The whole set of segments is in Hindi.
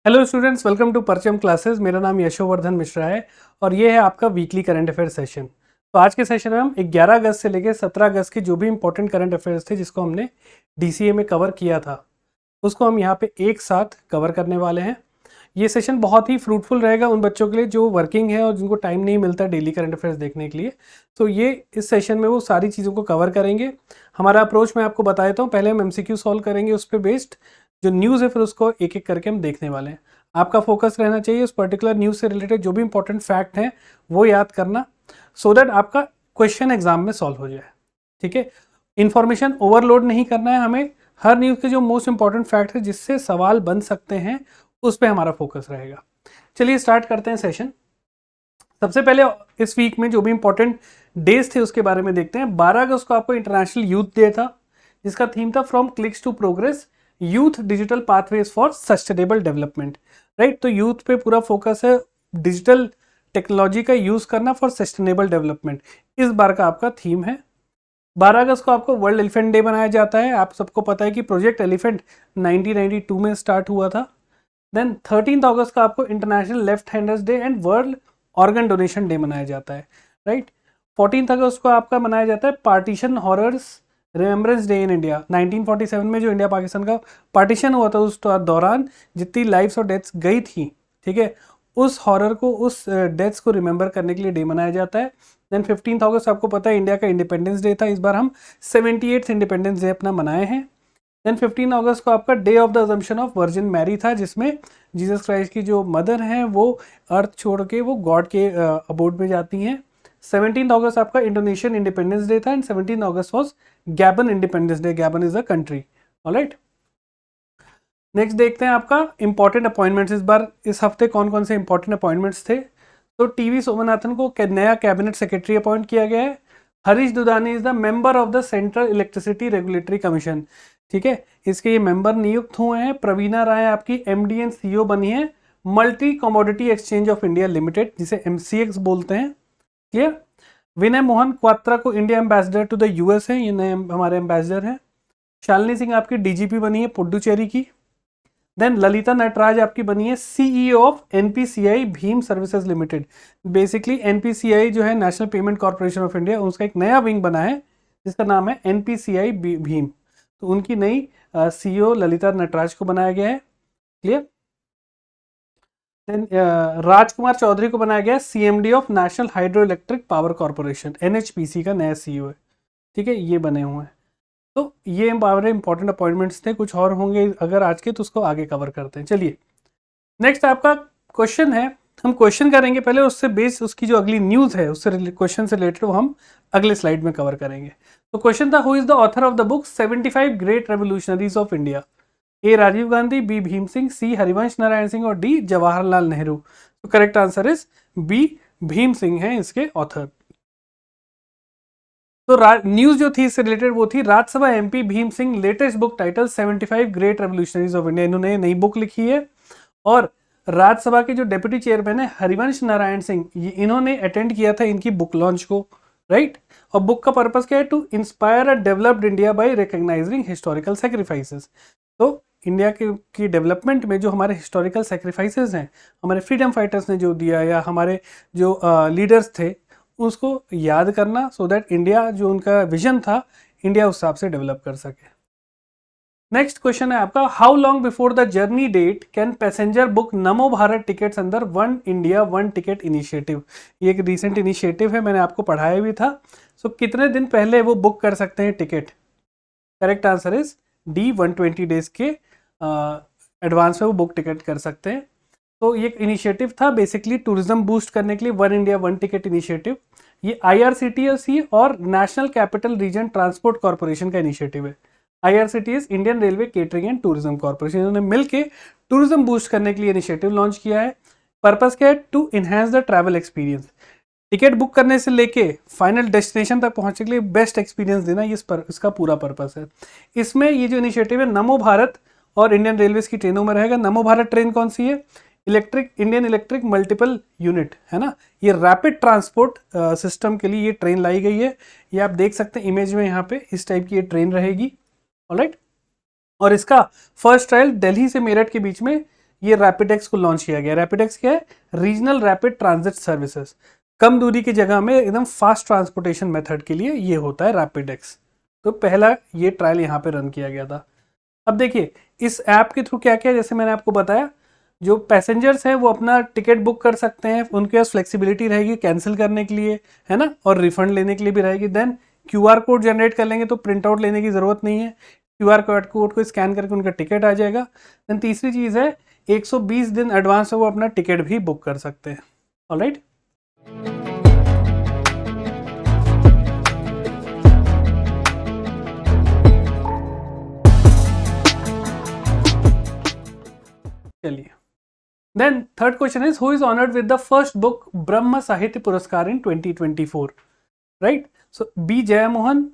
हेलो स्टूडेंट्स, वेलकम टू परचम क्लासेस। मेरा नाम यशोवर्धन मिश्रा है और ये है आपका वीकली करंट अफेयर सेशन। तो आज के सेशन में हम 11 अगस्त से लेकर 17 अगस्त के जो भी इंपॉर्टेंट करंट अफेयर्स थे जिसको हमने डीसीए में कवर किया था उसको हम यहाँ पे एक साथ कवर करने वाले हैं। ये सेशन बहुत ही फ्रूटफुल रहेगा उन बच्चों के लिए जो वर्किंग है और जिनको टाइम नहीं मिलता डेली करंट अफेयर्स देखने के लिए। तो ये इस सेशन में वो सारी चीज़ों को कवर करेंगे। हमारा अप्रोच मैं आपको बता देता हूँ। पहले हम एमसीक्यू सॉल्व करेंगे उस पर बेस्ड, जो न्यूज़ है फिर उसको एक एक करके हम देखने वाले हैं। आपका फोकस रहना चाहिए उस पर्टिकुलर न्यूज़ से रिलेटेड जो भी इंपॉर्टेंट फैक्ट हैं वो याद करना, सो दैट आपका क्वेश्चन एग्जाम में सॉल्व हो जाए। ठीक है, इंफॉर्मेशन ओवरलोड नहीं करना है हमें। हर न्यूज़ के जो मोस्ट इंपॉर्टेंट फैक्ट है जिससे सवाल बन सकते हैं उस पर हमारा फोकस रहेगा। चलिए स्टार्ट करते हैं सेशन। सबसे पहले इस वीक में जो भी इंपॉर्टेंट डेज थे उसके बारे में देखते हैं। 12 अगस्त को आपको इंटरनेशनल यूथ डे था जिसका थीम था from clicks to progress, youth digital pathways for sustainable development. Right, तो यूथ पे पूरा फोकस है, डिजिटल टेक्नोलॉजी का यूज करना फॉर सस्टेनेबल डेवलपमेंट इस बार का आपका थीम है। 12 अगस्त को आपको वर्ल्ड एलिफेंट डे मनाया जाता है। आप सबको पता है कि प्रोजेक्ट एलिफेंट 1992 में स्टार्ट हुआ था। देन 13 अगस्त का आपको international left handers day and world organ donation day मनाया जाता है। राइट, 14 अगस्त को आपका मनाया जाता है partition horrors remembrance day in India. 1947 में जो इंडिया पाकिस्तान का पार्टीशन हुआ था उस दौरान जितनी लाइफ्स और डेथ्स गई थी, ठीक है, उस हॉरर को, उस डेथ्स को रिमेंबर करने के लिए डे मनाया जाता है। देन 15 अगस्त आपको पता है इंडिया का इंडिपेंडेंस डे था। इस बार हम 78th इंडिपेंडेंस डे अपना मनाए हैं। देन 15 अगस्त को आपका day of the assumption of Virgin Mary था जिसमें जीसस क्राइस्ट की जो मदर हैं वो अर्थ छोड़ के वो गॉड के अबोर्ड में जाती हैं। 17 अगस्त आपका इंडोनेशियन इंडिपेंडेंस डे था and 17 August was Gabon independence day. Gabon is a country. Alright, next देखते हैं आपका इंपॉर्टेंट अपॉइंटमेंट्स। इस बार इस हफ्ते कौन कौन से इंपॉर्टेंट अपॉइंटमेंट्स थे। तो टीवी सोमनाथन को नया कैबिनेट सेक्रेटरी अपॉइंट किया गया है। Harish Dudhani is the member of the central electricity regulatory commission. ठीक है, इसके ये मेंबर नियुक्त हुए हैं। प्रवीणा राय आपकी एमडी एंड सीईओ बनी है multi commodity exchange of India limited जिसे एमसीएक्स बोलते हैं। क्लियर। विनय मोहन क्वात्रा को India ambassador to the US है, ये नए हमारे एम्बेसडर हैं। शालिनी सिंह आपकी डीजीपी बनी है पुडुचेरी की। देन ललिता नटराज आपकी बनी है CEO of NPCI Bhim services limited. Basically NPCI जो है national payment corporation of India, उसका एक नया विंग बना है जिसका नाम है एनपीसीआई भीम। तो उनकी नई सीईओ ललिता नटराज को बनाया गया है। क्लियर। देन राजकुमार चौधरी को बनाया गया CMD of national hydro electric power corporation, NHPC का नया सीईओ है। ठीक है, ये बने हुए हैं। तो ये हमारे इंपॉर्टेंट अपॉइंटमेंट्स थे। कुछ और होंगे अगर आज के तो उसको आगे कवर करते हैं। चलिए नेक्स्ट आपका क्वेश्चन है। हम क्वेश्चन करेंगे पहले, उससे बेस उसकी जो अगली न्यूज़ है उससे क्वेश्चन से रिलेटेड वो हम अगले स्लाइड में कवर करेंगे। तो क्वेश्चन था, who is the author of the book 75 great revolutionaries of India. A Rajiv Gandhi, B Bhim Singh, C Harivansh Narayan Singh और डी जवाहरलाल नेहरू। तो correct answer is B Bhim Singh है इसके ऑथर। तो न्यूज जो थी इससे रिलेटेड वो थी Rajya Sabha MP Bhim Singh latest book title 75 great revolutionaries of India. इन्होंने नई बुक लिखी है और राज्यसभा के जो डेप्यूटी चेयरमैन है हरिवंश नारायण सिंह, इन्होंने अटेंड किया था इनकी बुक लॉन्च को। राइट, और बुक का पर्पस क्या है, to inspire a developed India by recognising historical sacrifices. तो इंडिया की डेवलपमेंट में जो हमारे हिस्टोरिकल सेक्रीफाइसेस हैं, हमारे फ्रीडम फाइटर्स ने जो दिया या हमारे जो लीडर्स थे उसको याद करना, सो दैट इंडिया जो उनका विजन था इंडिया उस हिसाब से डेवलप कर सके। नेक्स्ट क्वेश्चन है आपका, how long before the journey date can passenger book NaMo Bharat tickets अंदर one India one ticket initiative. ये एक रिसेंट इनिशिएटिव है, मैंने आपको पढ़ाया भी था। सो कितने दिन पहले वो बुक कर सकते हैं ticket. Correct answer is D 120 days के एडवांस में वो बुक टिकट कर सकते हैं। तो ये इनिशिएटिव था बेसिकली टूरिज्म बूस्ट करने के लिए, one India one ticket initiative. ये आईआरसीटीसी और national capital region transport corporation का इनिशिएटिव है। IRCTS Indian railway catering and tourism corporation, इन्होंने मिलकर टूरिज्म बूस्ट करने के लिए इनिशिएटिव लॉन्च किया है। पर्पस क्या है, to enhance the travel experience. Ticket book करने से लेके फाइनल डेस्टिनेशन तक पहुंचने के लिए बेस्ट एक्सपीरियंस देना, इसका पूरा पर्पस है। इसमें ये जो इनिशिएटिव है नमो भारत और इंडियन रेलवेज की ट्रेनों में रहेगा। नमो भारत ट्रेन कौन सी है, electric Indian electric multiple unit है ना। ये रैपिड ट्रांसपोर्ट सिस्टम के लिए ये ट्रेन लाई गई है। ये आप देख सकते हैं इमेज में, यहाँ पे इस टाइप की ये ट्रेन रहेगी। ऑलराइट, और इसका फर्स्ट ट्रायल दिल्ली से मेरठ के बीच में ये रैपिडेक्स को लॉन्च किया गया। रैपिडेक्स क्या है? रीजनल रैपिड ट्रांजिट सर्विसेज, कम दूरी की जगह में एकदम फास्ट ट्रांसपोर्टेशन मेथड के लिए ये होता है रैपिडेक्स। तो पहला ये ट्रायल यहाँ पे रन किया गया था। अब देखिए इस ऐप के थ्रू क्या क्या, जैसे मैंने आपको बताया, जो पैसेंजर्स हैं वो अपना टिकट बुक कर सकते हैं, उनके पास फ्लेक्सिबिलिटी रहेगी कैंसिल करने के लिए, है ना, और रिफंड लेने के लिए भी रहेगी। देन क्यूआर कोड जनरेट कर लेंगे तो प्रिंट आउट लेने की ज़रूरत नहीं है, क्यूआर कोड को स्कैन करके उनका टिकट आ जाएगा। देन तीसरी चीज़ है 120 दिन एडवांस में वो अपना टिकट भी बुक कर सकते हैं। ऑलराइट, चलिए। Then third question is who is honoured with the first book Brahma Sahitya Puraskar in 2024? Right, so B Jeyamohan,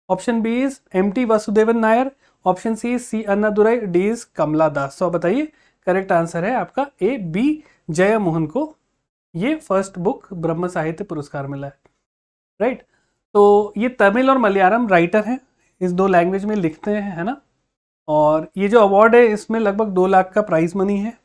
option B is MT. Vasudevan Nair, option C is C Annadurai, D is Kamala Das. तो बताइए करेक्ट आंसर है आपका ए बी जयमोहन को ये फर्स्ट बुक ब्रह्म साहित्य पुरस्कार मिला है। राइट, तो ये तमिल और मलयालम राइटर हैं, इस दो लैंग्वेज में लिखते हैं, है ना। और ये जो अवार्ड है इसमें लगभग 2 लाख का प्राइज मनी है।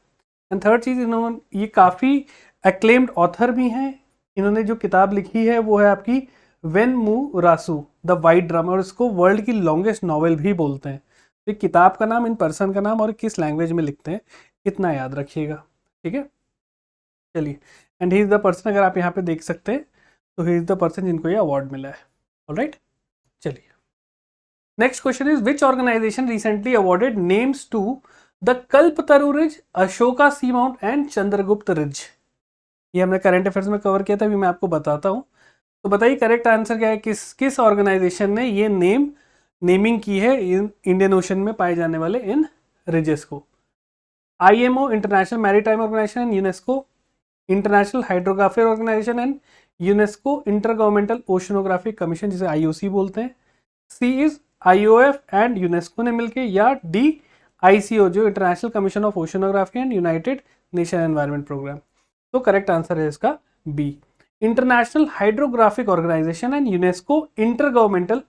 एंड थर्ड चीज़, इन्होंने ये काफ़ी एक्लेम्ड ऑथर भी हैं। इन्होंने जो किताब लिखी है वो है आपकी वेन मू रासू द वाइट ड्रम, और इसको वर्ल्ड की लॉन्गेस्ट नॉवेल भी बोलते हैं। तो किताब का नाम, इन पर्सन का नाम और किस लैंग्वेज में लिखते हैं इतना याद रखिएगा, ठीक है। चलिए, and he is the person, अगर आप यहाँ पे देख सकते हैं तो ही इज़ द पर्सन जिनको ये अवार्ड मिला है। ऑलराइट, चलिए next question is which organisation recently awarded names to the Kalpataru ridge, Ashoka sea mount and Chandragupta ridge? ये हमने करंट अफेयर्स में कवर किया था, अभी मैं आपको बताता हूँ। तो बताइए करेक्ट आंसर क्या है, किस ऑर्गेनाइजेशन ने ये नेमिंग की है इंडियन ओशन में पाए जाने वाले इन रिजेस को? IMO international maritime organisation and UNESCO international hydrographic organisation and UNESCO intergovernmental oceanographic commission, जिसे IOC बोलते हैं। C is IOF and UNESCO ने मिलकर, या डी ICO जो international commission of oceanography and united nation environment programme. तो करेक्ट आंसर है इसका B, international hydrographic organisation and UNESCO intergovernmental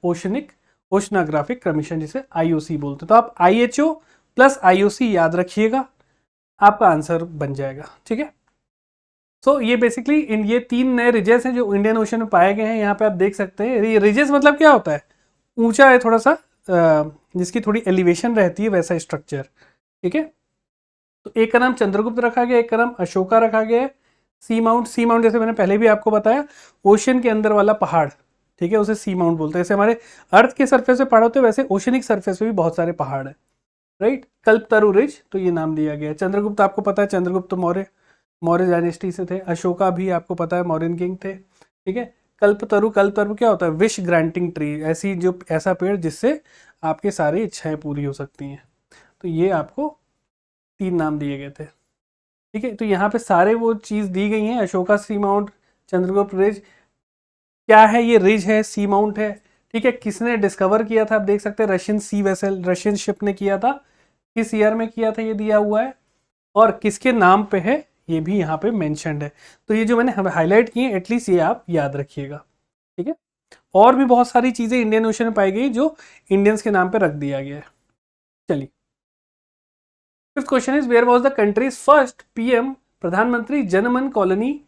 oceanographic commission, जिसे IOC बोलते हैं। तो आप IHO प्लस IOC याद रखिएगा, आपका आंसर बन जाएगा, ठीक है। सो ये बेसिकली ये 3 नए रिजेस हैं जो इंडियन ओशन में पाए गए हैं। यहाँ पे आप देख सकते हैं रिजेस मतलब क्या होता है, ऊंचा है थोड़ा सा, जिसकी थोड़ी एलिवेशन रहती है, वैसा स्ट्रक्चर, ठीक है। तो एक का नाम चंद्रगुप्त रखा गया, एक का नाम अशोका रखा गया है। सी माउंट जैसे मैंने पहले भी आपको बताया, ओशन के अंदर वाला पहाड़, ठीक है, उसे सी माउंट बोलते हैं। जैसे हमारे अर्थ के सरफेस पे पहाड़ होते हैं, वैसे ओशनिक सरफेस पे भी बहुत सारे पहाड़ हैं। राइट, कल्पतरु रिज, तो ये नाम दिया गया है। चंद्रगुप्त आपको पता है, चंद्रगुप्त मौर्य डायनेस्टी से थे। अशोका भी आपको पता है मौर्यन किंग थे, ठीक है। कल्पतरु क्या होता है, विश ग्रांटिंग ट्री, ऐसा पेड़ जिससे आपके सारी इच्छाएं पूरी हो सकती हैं। तो ये आपको 3 नाम दिए गए थे, ठीक है। तो यहाँ पे सारे वो चीज़ दी गई हैं, Ashoka sea mount, Chandragupta ridge. क्या है ये, रिज है, सी माउंट है, ठीक है। किसने डिस्कवर किया था, आप देख सकते हैं रशियन सी वेसल, रशियन शिप ने किया था। किस ईयर में किया था ये दिया हुआ है, और किसके नाम पे है ये भी यहाँ पे मेंशन्ड है। तो ये जो मैंने हाईलाइट किए एटलीस्ट ये आप याद रखिएगा, ठीक है। और भी बहुत सारी चीज़ें इंडियन ओशन में पाई गई जो इंडियंस के नाम पे रख दिया गया है। चलिए, fifth question is where was the countries first PM प्रधानमंत्री जनमन कॉलोनी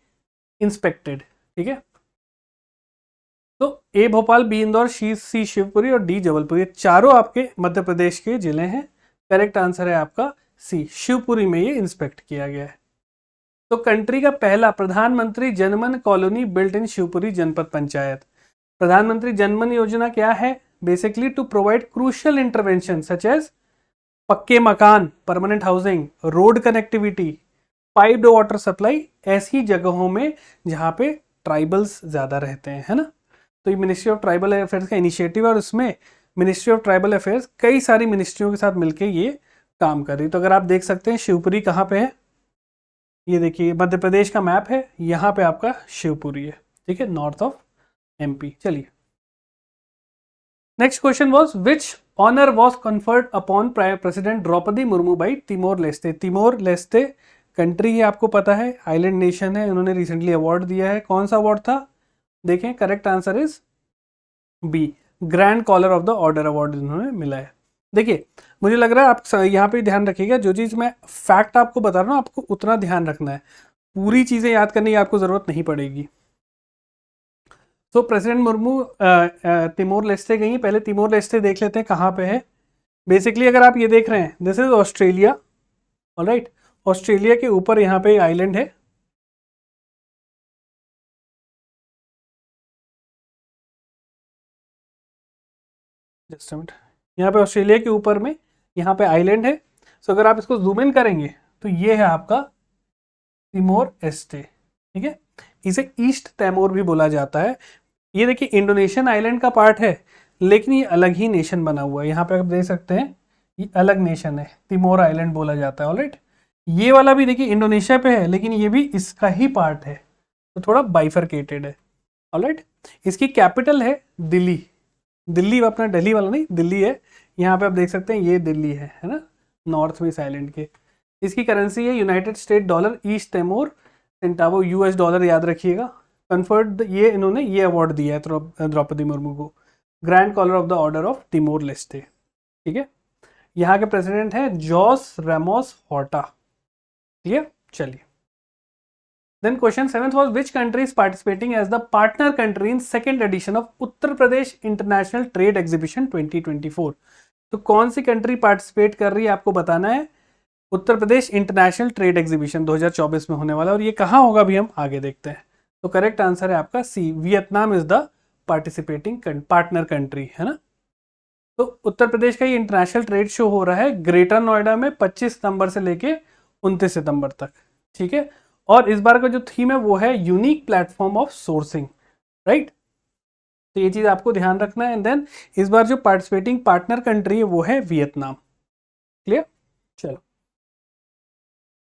इंस्पेक्टेड, ठीक है। तो A Bhopal, B Indore, C Shivpuri और डी जबलपुर, ये चारों आपके मध्य प्रदेश के जिले हैं। करेक्ट आंसर है आपका सी, शिवपुरी में ये इंस्पेक्ट किया गया है। तो कंट्री का पहला प्रधानमंत्री Janman colony built in Shivpuri जनपद पंचायत। प्रधानमंत्री जनमन योजना क्या है, basically to provide crucial intervention such as पक्के मकान, permanent housing, road connectivity, piped water supply, ऐसी जगहों में जहाँ पे ट्राइबल्स ज़्यादा रहते हैं, है ना। तो ये मिनिस्ट्री ऑफ ट्राइबल अफेयर्स का इनिशिएटिव है, और उसमें मिनिस्ट्री ऑफ ट्राइबल अफेयर्स कई सारी मिनिस्ट्रियों के साथ मिलकर ये काम कर रही है। तो अगर आप देख सकते हैं शिवपुरी कहाँ पे है, ये देखिए मध्य प्रदेश का मैप है, यहाँ पे आपका शिवपुरी है, ठीक है, नॉर्थ ऑफ MP। चलिए, next question was which honour was conferred upon president Droupadi Murmu by Timor Leste. Timor Leste country है, आपको पता है, आइलैंड नेशन है, उन्होंने रिसेंटली अवार्ड दिया है। कौन सा अवार्ड था, देखें, correct answer is B, grand collar of the order award इन्होंने मिला है। देखिए मुझे लग रहा है आप यहाँ पे ध्यान रखिएगा, जो चीज़ मैं फैक्ट आपको बता रहा हूँ आपको उतना ध्यान रखना है, पूरी चीज़ें याद करने की आपको ज़रूरत नहीं पड़ेगी। तो प्रेसिडेंट मुर्मू तिमोर लेस्टे गई। पहले तिमोर लेस्टे देख लेते हैं कहाँ पे है। बेसिकली अगर आप ये देख रहे हैं, this is Australia, alright. Australia के ऊपर यहाँ पे आइलैंड है, जस्ट अ मिनट, यहाँ पे ऑस्ट्रेलिया के ऊपर में यहाँ पे आइलैंड है। सो अगर आप इसको जूम इन करेंगे तो ये है आपका तिमोर एस्टे, ठीक है। इसे ईस्ट तैमूर भी बोला जाता है। ये देखिए इंडोनेशियन आइलैंड का पार्ट है, लेकिन ये अलग ही नेशन बना हुआ है। यहाँ पे आप देख सकते हैं ये अलग नेशन है, तिमोर आइलैंड बोला जाता है, ऑलराइट। ये वाला भी देखिए इंडोनेशिया पे है, लेकिन ये भी इसका ही पार्ट है, तो थोड़ा बाइफरकेटेड है, ऑलराइट। इसकी कैपिटल है दिल्ली। दिल्ली अपना दिल्ली वाला नहीं, दिल्ली है। यहाँ पे आप देख सकते हैं ये दिल्ली है ना, नॉर्थ में इस आइलैंड के। इसकी करेंसी है United State dollar, East Timor centavo US dollar, याद रखिएगा। कन्फर्ड ये इन्होंने ये अवार्ड दिया है द्रौपदी मुर्मू को, grand collar of the order of Timor Leste, ठीक है। यहाँ के प्रेसिडेंट हैं जॉस रेमोस हॉर्टा, ठीक है। चलिए, then question 7th was which country is participating as the partner country in second edition of Uttar Pradesh international trade exhibition 2024। तो कौन सी कंट्री पार्टिसिपेट कर रही है आपको बताना है। Uttar Pradesh international trade exhibition 2024 में होने वाला, और ये कहाँ होगा अभी हम आगे देखते हैं। तो करेक्ट आंसर है आपका C, Vietnam is the participating partner country, है ना। तो उत्तर प्रदेश का ये इंटरनेशनल ट्रेड शो हो रहा है ग्रेटर नोएडा में 25 सितंबर से लेके 29 सितंबर तक, ठीक है। और इस बार का जो थीम है वो है unique platform of sourcing, right. तो ये चीज आपको ध्यान रखना है। एंड देन इस बार जो पार्टिसिपेटिंग पार्टनर कंट्री है वो है वियतनाम, क्लियर। चलो,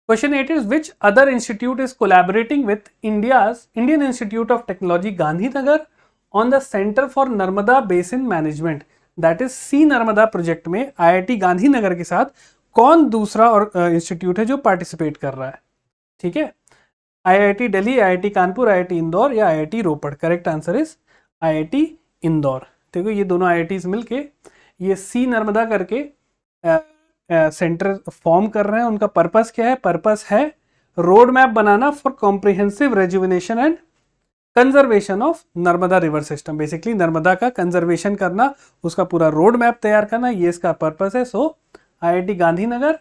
question 8 is which other institute is collaborating with Indian institute of Technology Gandhinagar on the centre for Narmada basin management, that is C Narmada project में आईआईटी गांधीनगर के साथ कौन दूसरा और इंस्टीट्यूट है जो पार्टिसिपेट कर रहा है, ठीक है। IIT Delhi, IIT Kanpur, IIT Indore या IIT Ropar. Correct answer is IIT Indore. देखो ये दोनों आईआईटीज मिलके ये सी नर्मदा करके सेंटर फॉर्म कर रहे हैं। उनका पर्पस क्या है, पर्पस है road map banana for comprehensive rejuvenation and conservation of Narmada river system. Basically Narmada का कंजर्वेशन करना, उसका पूरा रोड मैप तैयार करना, ये इसका पर्पस है। सो IIT Gandhinagar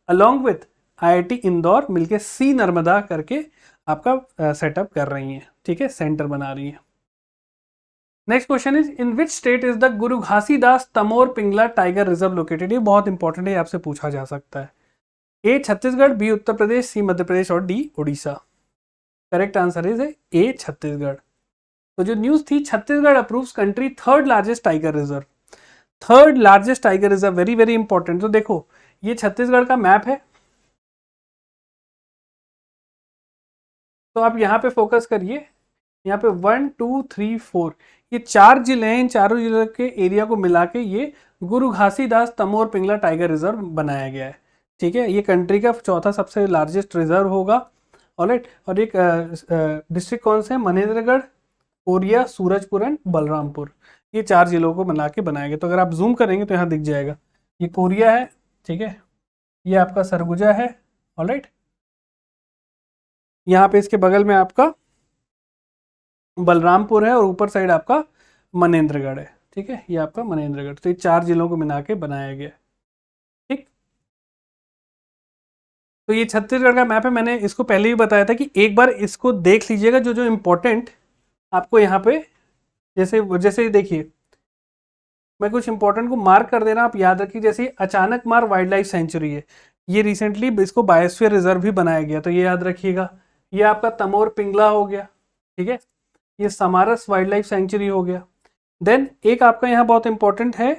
along with IIT Indore मिलके सी नर्मदा करके आपका सेटअप कर रही हैं, ठीक है, सेंटर बना रही हैं। Next question is in which state is the Guru Ghasidas Tamor Pingla tiger reserve located. ये बहुत इंपॉर्टेंट है, आपसे पूछा जा सकता है। ए छत्तीसगढ़, बी उत्तर प्रदेश, सी मध्य प्रदेश और D Orissa. Correct answer is ए छत्तीसगढ़। तो जो न्यूज थी, Chhattisgarh approves country third largest tiger reserve. Third largest tiger reserve, very very important. तो देखो ये छत्तीसगढ़ का मैप है, तो आप यहाँ पे फोकस करिए। यहाँ पे 1 2 3 4 ये 4 जिले हैं। इन चारों जिले के एरिया को मिला के ये गुरु घासीदास तमोर पिंगला टाइगर रिजर्व बनाया गया है, ठीक है। ये कंट्री का चौथा सबसे लार्जेस्ट रिजर्व होगा, ऑलराइट। और एक डिस्ट्रिक्ट कौन से हैं, मनेन्द्रगढ़, कोरिया, सूरजपुर एंड बलरामपुर। ये 4 जिलों को मिला के बनाया गया। तो अगर आप जूम करेंगे तो यहाँ दिख जाएगा, ये कोरिया है, ठीक है, ये आपका सरगुजा है, ऑलराइट। यहाँ पे इसके बगल में आपका बलरामपुर है और ऊपर साइड आपका मनेन्द्रगढ़ है, ठीक है, ये आपका मनेन्द्रगढ़। तो ये 4 जिलों को मिला के बनाया गया, ठीक। तो ये छत्तीसगढ़ का मैप है। मैंने इसको पहले भी बताया था कि एक बार इसको देख लीजिएगा, जो जो इम्पोर्टेंट आपको यहाँ पे, जैसे जैसे देखिए मैं कुछ इंपॉर्टेंट को मार्क कर देना, आप याद रखिए। जैसे अचानक मार वाइल्ड लाइफ सेंचुरी है, ये रिसेंटली इसको बायोस्फीयर रिजर्व भी बनाया गया, तो ये याद रखिएगा। ये आपका तमोर पिंगला हो गया, ठीक है, ये समारस वाइल्ड लाइफ सेंचुरी हो गया। देन एक आपका यहाँ बहुत इंपॉर्टेंट है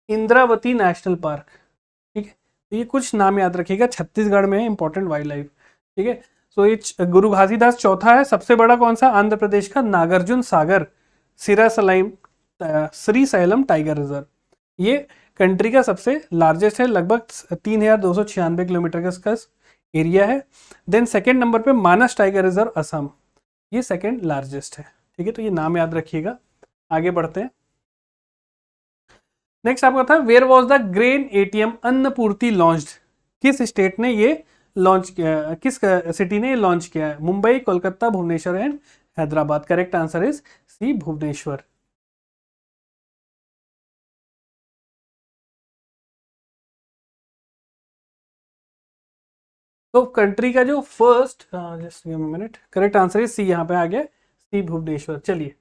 इंद्रावती नेशनल पार्क, ठीक है। तो ये कुछ नाम याद रखिएगा, छत्तीसगढ़ में इंपॉर्टेंट वाइल्ड लाइफ, ठीक है। सो ये गुरु घासीदास चौथा है। सबसे बड़ा कौन सा, आंध्र प्रदेश का नागार्जुन सागर श्रीशैलम टाइगर रिजर्व। ये कंट्री का सबसे लार्जेस्ट है, लगभग 3296 किलोमीटर का इसका एरिया है। देन सेकेंड नंबर पे मानस टाइगर रिजर्व असम, ये सेकेंड लार्जेस्ट है, ठीक है। तो ये नाम याद रखिएगा। आगे बढ़ते हैं। नेक्स्ट आपका था where was the grain ATM Annapurti launched, किस स्टेट ने ये लॉन्च किया, किस सिटी ने ये लॉन्च किया है? Mumbai, Kolkata, Bhubaneswar and Hyderabad. Correct answer is C, Bhubaneswar. तो कंट्री का जो first, just minute, correct answer is C, यहाँ पे आ गया सी, भुवनेश्वर। चलिए,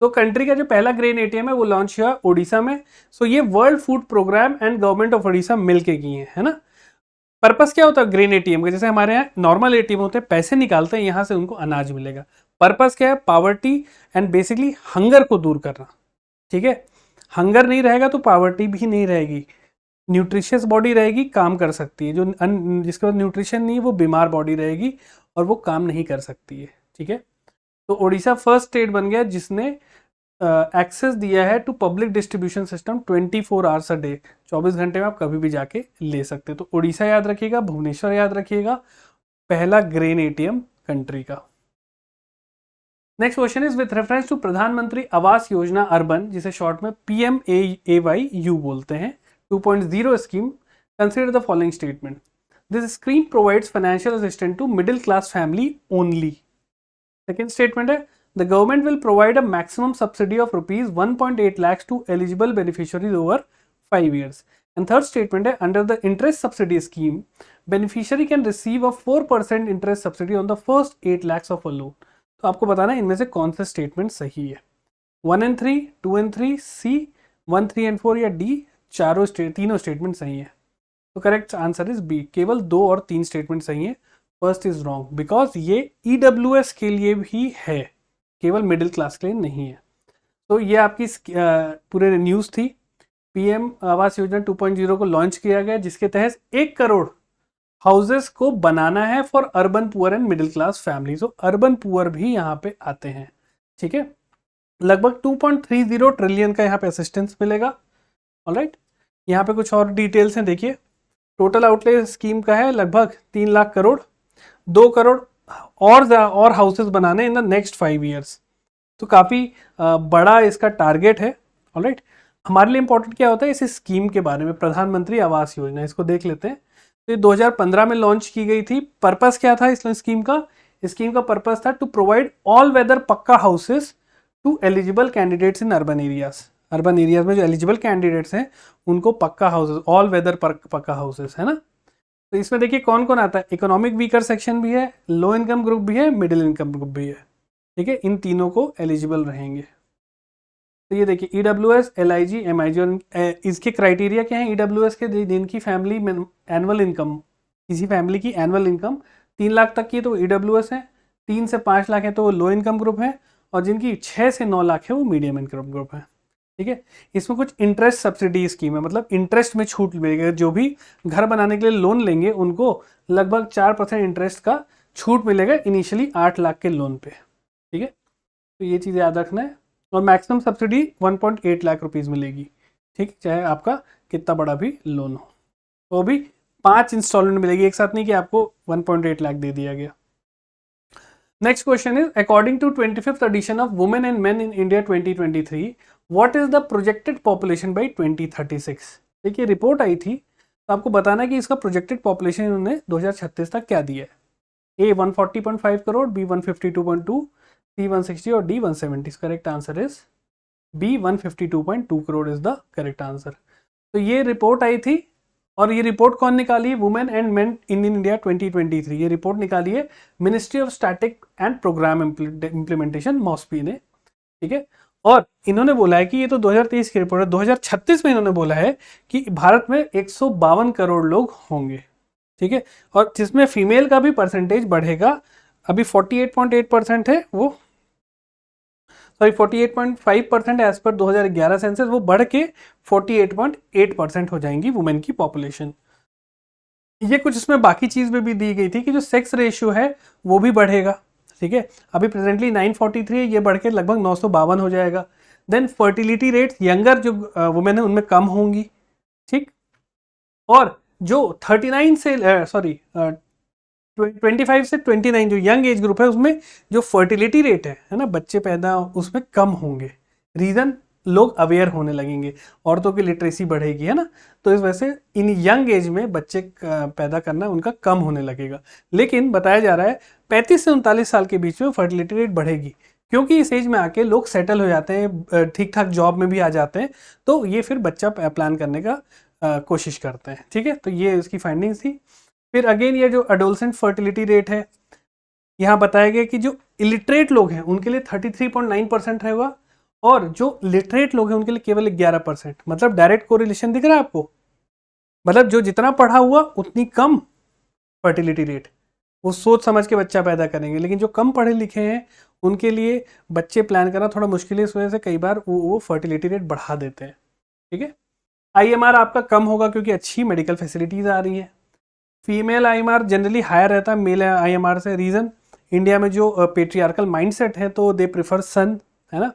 तो कंट्री का जो पहला ग्रेन एटीएम है वो लॉन्च हुआ ओडिशा में। सो ये world food programme and government of Odisha मिलके किए हैं, है ना। पर्पस क्या होता है ग्रेन एटीएम का? जैसे हमारे यहाँ नॉर्मल एटीएम होते हैं, पैसे निकालते हैं, यहाँ से उनको अनाज मिलेगा। पर्पस क्या है? पावर्टी एंड बेसिकली हंगर को दूर करना, ठीक है। हंगर नहीं रहेगा तो पावर्टी भी नहीं रहेगी, न्यूट्रिशियस बॉडी रहेगी, काम कर सकती है। जो जिसके पास न्यूट्रिशन नहीं है वो बीमार बॉडी रहेगी और वो काम नहीं कर सकती है, ठीक है। तो ओडिशा फर्स्ट स्टेट बन गया जिसने एक्सेस दिया है to public distribution system 24 hours a day, 24 घंटे में आप कभी भी जाके ले सकते हैं। तो ओडिशा याद रखिएगा, भुवनेश्वर याद रखिएगा, पहला ग्रेन एटीएम कंट्री का। Next question is with reference to प्रधानमंत्री आवास योजना अर्बन, जिसे शॉर्ट में PMAAY बोलते हैं, 2.0 scheme, consider the following statement. This scheme provides financial assistance to middle class family only. Second statement है the government will provide a maximum subsidy of rupees 1.8 lakhs to eligible beneficiaries over 5 years। And third statement है under the interest subsidy scheme beneficiary can receive a 4% interest subsidy on the first 8 lakhs of a loan. तो आपको बताना है इनमें से कौन सा स्टेटमेंट सही है। 1 and 3, 2 and 3, C, 1, 3 and 4 या D, तीनों स्टेटमेंट सही है। तो करेक्ट आंसर इज बी, केवल 2 और 3 स्टेटमेंट सही है। फर्स्ट इज रॉन्ग बिकॉज ये EWS के लिए भी है, केवल मिडिल क्लास के लिए नहीं है। तो ये आपकी पूरे न्यूज़ थी। PM आवास योजना 2.0 को लॉन्च किया गया, जिसके तहत 1 करोड़ हाउसेस को बनाना है for urban poor and middle class family. तो अर्बन पुअर भी यहाँ पे आते हैं, ठीक है। लगभग 2.30 ट्रिलियन का यहाँ पे असिस्टेंस मिलेगा। ऑलराइट, यहाँ पे कुछ और डिटेल्स हैं, देखिए। टोटल आउटले स्कीम का है लगभग 3 लाख करोड़, 2 करोड़ और हाउसेस बनाने इन द नेक्स्ट 5 years। तो काफ़ी बड़ा इसका टारगेट है। ऑलराइट, हमारे लिए इंपॉर्टेंट क्या होता है इस स्कीम के बारे में, प्रधानमंत्री आवास योजना, इसको देख लेते हैं। तो ये 2015 में लॉन्च की गई थी। पर्पस क्या था इस स्कीम का? स्कीम का पर्पस था to provide all weather pucca houses to eligible candidates in urban areas. Urban areas में जो एलिजिबल कैंडिडेट्स हैं उनको pucca houses, all weather pucca houses, है ना। तो इसमें देखिए कौन कौन आता है। इकोनॉमिक वीकर सेक्शन भी है, लो इनकम ग्रुप भी है, मिडिल इनकम ग्रुप भी है, ठीक है। इन तीनों को एलिजिबल रहेंगे। तो ये देखिए EWS, LIG, MIG, और इसके क्राइटेरिया क्या है EWS के? जिनकी फैमिली में एनुअल इनकम, किसी फैमिली की एनुअल इनकम 3 लाख तक की है तो EWS है, 3 से 5 लाख है तो वो लो इनकम ग्रुप है, और जिनकी 6 से 9 लाख है वो मीडियम इनकम ग्रुप है, ठीक है। इसमें कुछ इंटरेस्ट सब्सिडी स्कीम है, मतलब इंटरेस्ट में छूट मिलेगी। जो भी घर बनाने के लिए लोन लेंगे उनको लगभग 4% इंटरेस्ट का छूट मिलेगा इनिशियली 8 लाख के लोन पे, ठीक है। तो ये चीज़ याद रखना है। और मैक्सिमम सब्सिडी 1.8 लाख रुपीज़ मिलेगी, ठीक, चाहे आपका कितना बड़ा भी लोन हो। तो भी 5 इंस्टॉलमेंट मिलेगी, एक साथ नहीं कि आपको 1.8 लाख दे दिया गया। Next question is according to 25th edition of women and men in India 2023 what is the projected population by 2036। देखिए रिपोर्ट आई थी, तो आपको बताना है कि इसका प्रोजेक्टेड पॉपुलेशन इन्होंने 2036 तक क्या दिया है। A 140.5 करोड़, B 152.2, C 160 और D 170। Correct answer is B 152.2 crore is the correct answer. तो ये रिपोर्ट आई थी, और ये रिपोर्ट कौन निकाली है? Women and men in India 2023। ये रिपोर्ट निकाली है ministry of static and programme implementation, MoSPI ने, ठीक है। और इन्होंने बोला है कि ये तो 2023 की रिपोर्ट है, 2036 में इन्होंने बोला है कि भारत में 152 करोड़ लोग होंगे, ठीक है। और जिसमें फीमेल का भी परसेंटेज बढ़ेगा। अभी 48.8% है वो, सॉरी 48.5% एज पर 2011 सेंसस, वो बढ़ के 48.8% हो जाएंगी वुमेन की पॉपुलेशन। ये कुछ इसमें बाकी चीज में भी दी गई थी कि जो सेक्स रेशियो है वो भी बढ़ेगा, ठीक है। अभी प्रेजेंटली 943 है, ये बढ़ के लगभग 952 हो जाएगा। देन फर्टिलिटी रेट्स यंगर जो वुमेन है उनमें कम होंगी, ठीक। और जो 39 से 25 से 29 जो यंग एज ग्रुप है उसमें जो फर्टिलिटी रेट है ना, बच्चे पैदा उसमें कम होंगे। रीजन लोग अवेयर होने लगेंगे, औरतों की लिटरेसी बढ़ेगी, है ना। तो इस वजह से इन यंग एज में बच्चे पैदा करना उनका कम होने लगेगा। लेकिन बताया जा रहा है 35 से 39 साल के बीच में फर्टिलिटी रेट बढ़ेगी, क्योंकि इस एज में आके लोग सेटल हो जाते हैं, ठीक ठाक जॉब में भी आ जाते हैं, तो ये फिर बच्चा प्लान करने का कोशिश करते हैं। ठीक है, तो ये इसकी फाइंडिंग्स थी। फिर अगेन ये जो एडोलसेंट फर्टिलिटी रेट है, यहाँ बताया गया कि जो इलिटरेट लोग हैं उनके लिए 33.9% रहेगा, और जो लिटरेट लोग हैं उनके लिए केवल 11%। मतलब डायरेक्ट कोरिलेशन दिख रहा है आपको, मतलब जो जितना पढ़ा हुआ उतनी कम फर्टिलिटी रेट, वो सोच समझ के बच्चा पैदा करेंगे। लेकिन जो कम पढ़े लिखे हैं उनके लिए बच्चे प्लान करना थोड़ा मुश्किल है, इस वजह से कई बार वो फर्टिलिटी रेट बढ़ा देते हैं। ठीक है, IMR आपका कम होगा क्योंकि अच्छी मेडिकल फैसिलिटीज आ रही है। फीमेल IMR जनरली हायर रहता है मेल IMR से। रीज़न, इंडिया में जो पेट्रियार्कल माइंडसेट है तो दे प्रिफर सन, है ना।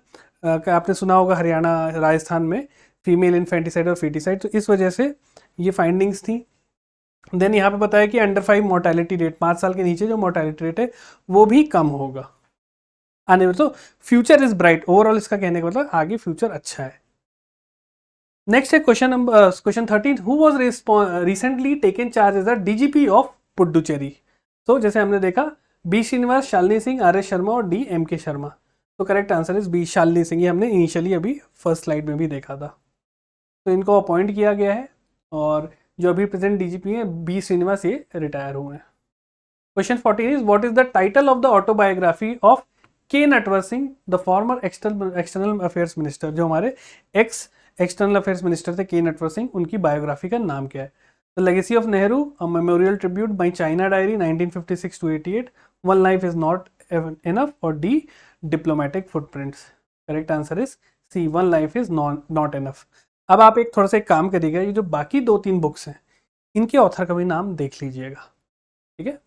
आपने सुना होगा हरियाणा राजस्थान में फीमेल इन्फेंटिसाइड और फीटिसाइड, तो इस वजह से ये फाइंडिंग्स थी। देन यहाँ पे बताया कि अंडर 5 मोर्टेलिटी रेट, 5 साल के नीचे जो मोर्टेलिटी रेट है वो भी कम होगा आने में। तो फ्यूचर इज ब्राइट ओवरऑल, इसका कहने का मतलब आगे फ्यूचर अच्छा है। नेक्स्ट है question 13, who was recently taken charge as the DGP of Puducherry. तो जैसे हमने देखा बी श्रीनिवास, शालिनी सिंह, RS शर्मा और DMK शर्मा। तो correct answer is B, Shalini Singh. ये हमने इनिशियली अभी फर्स्ट स्लाइड में भी देखा था। तो इनको अपॉइंट किया गया है, और जो अभी प्रेजेंट DGP हैं बी श्रीनिवास, ये रिटायर हुए हैं। Question 14 is what is the title of the autobiography of K Natwar Singh, the former external affairs minister. जो हमारे एक्स एक्सटर्नल अफेयर्स मिनिस्टर थे के नटवर सिंह, उनकी बायोग्राफी का नाम क्या है। The legacy of Nehru, a memorial tribute B China diary 1956 to 88, one life is not enough, और D diplomatic footprints. Correct answer is C, one life is not enough. अब आप एक थोड़ा सा एक काम करिएगा, ये जो बाकी 2-3 बुक्स हैं इनके ऑथर का भी नाम देख लीजिएगा। ठीक है,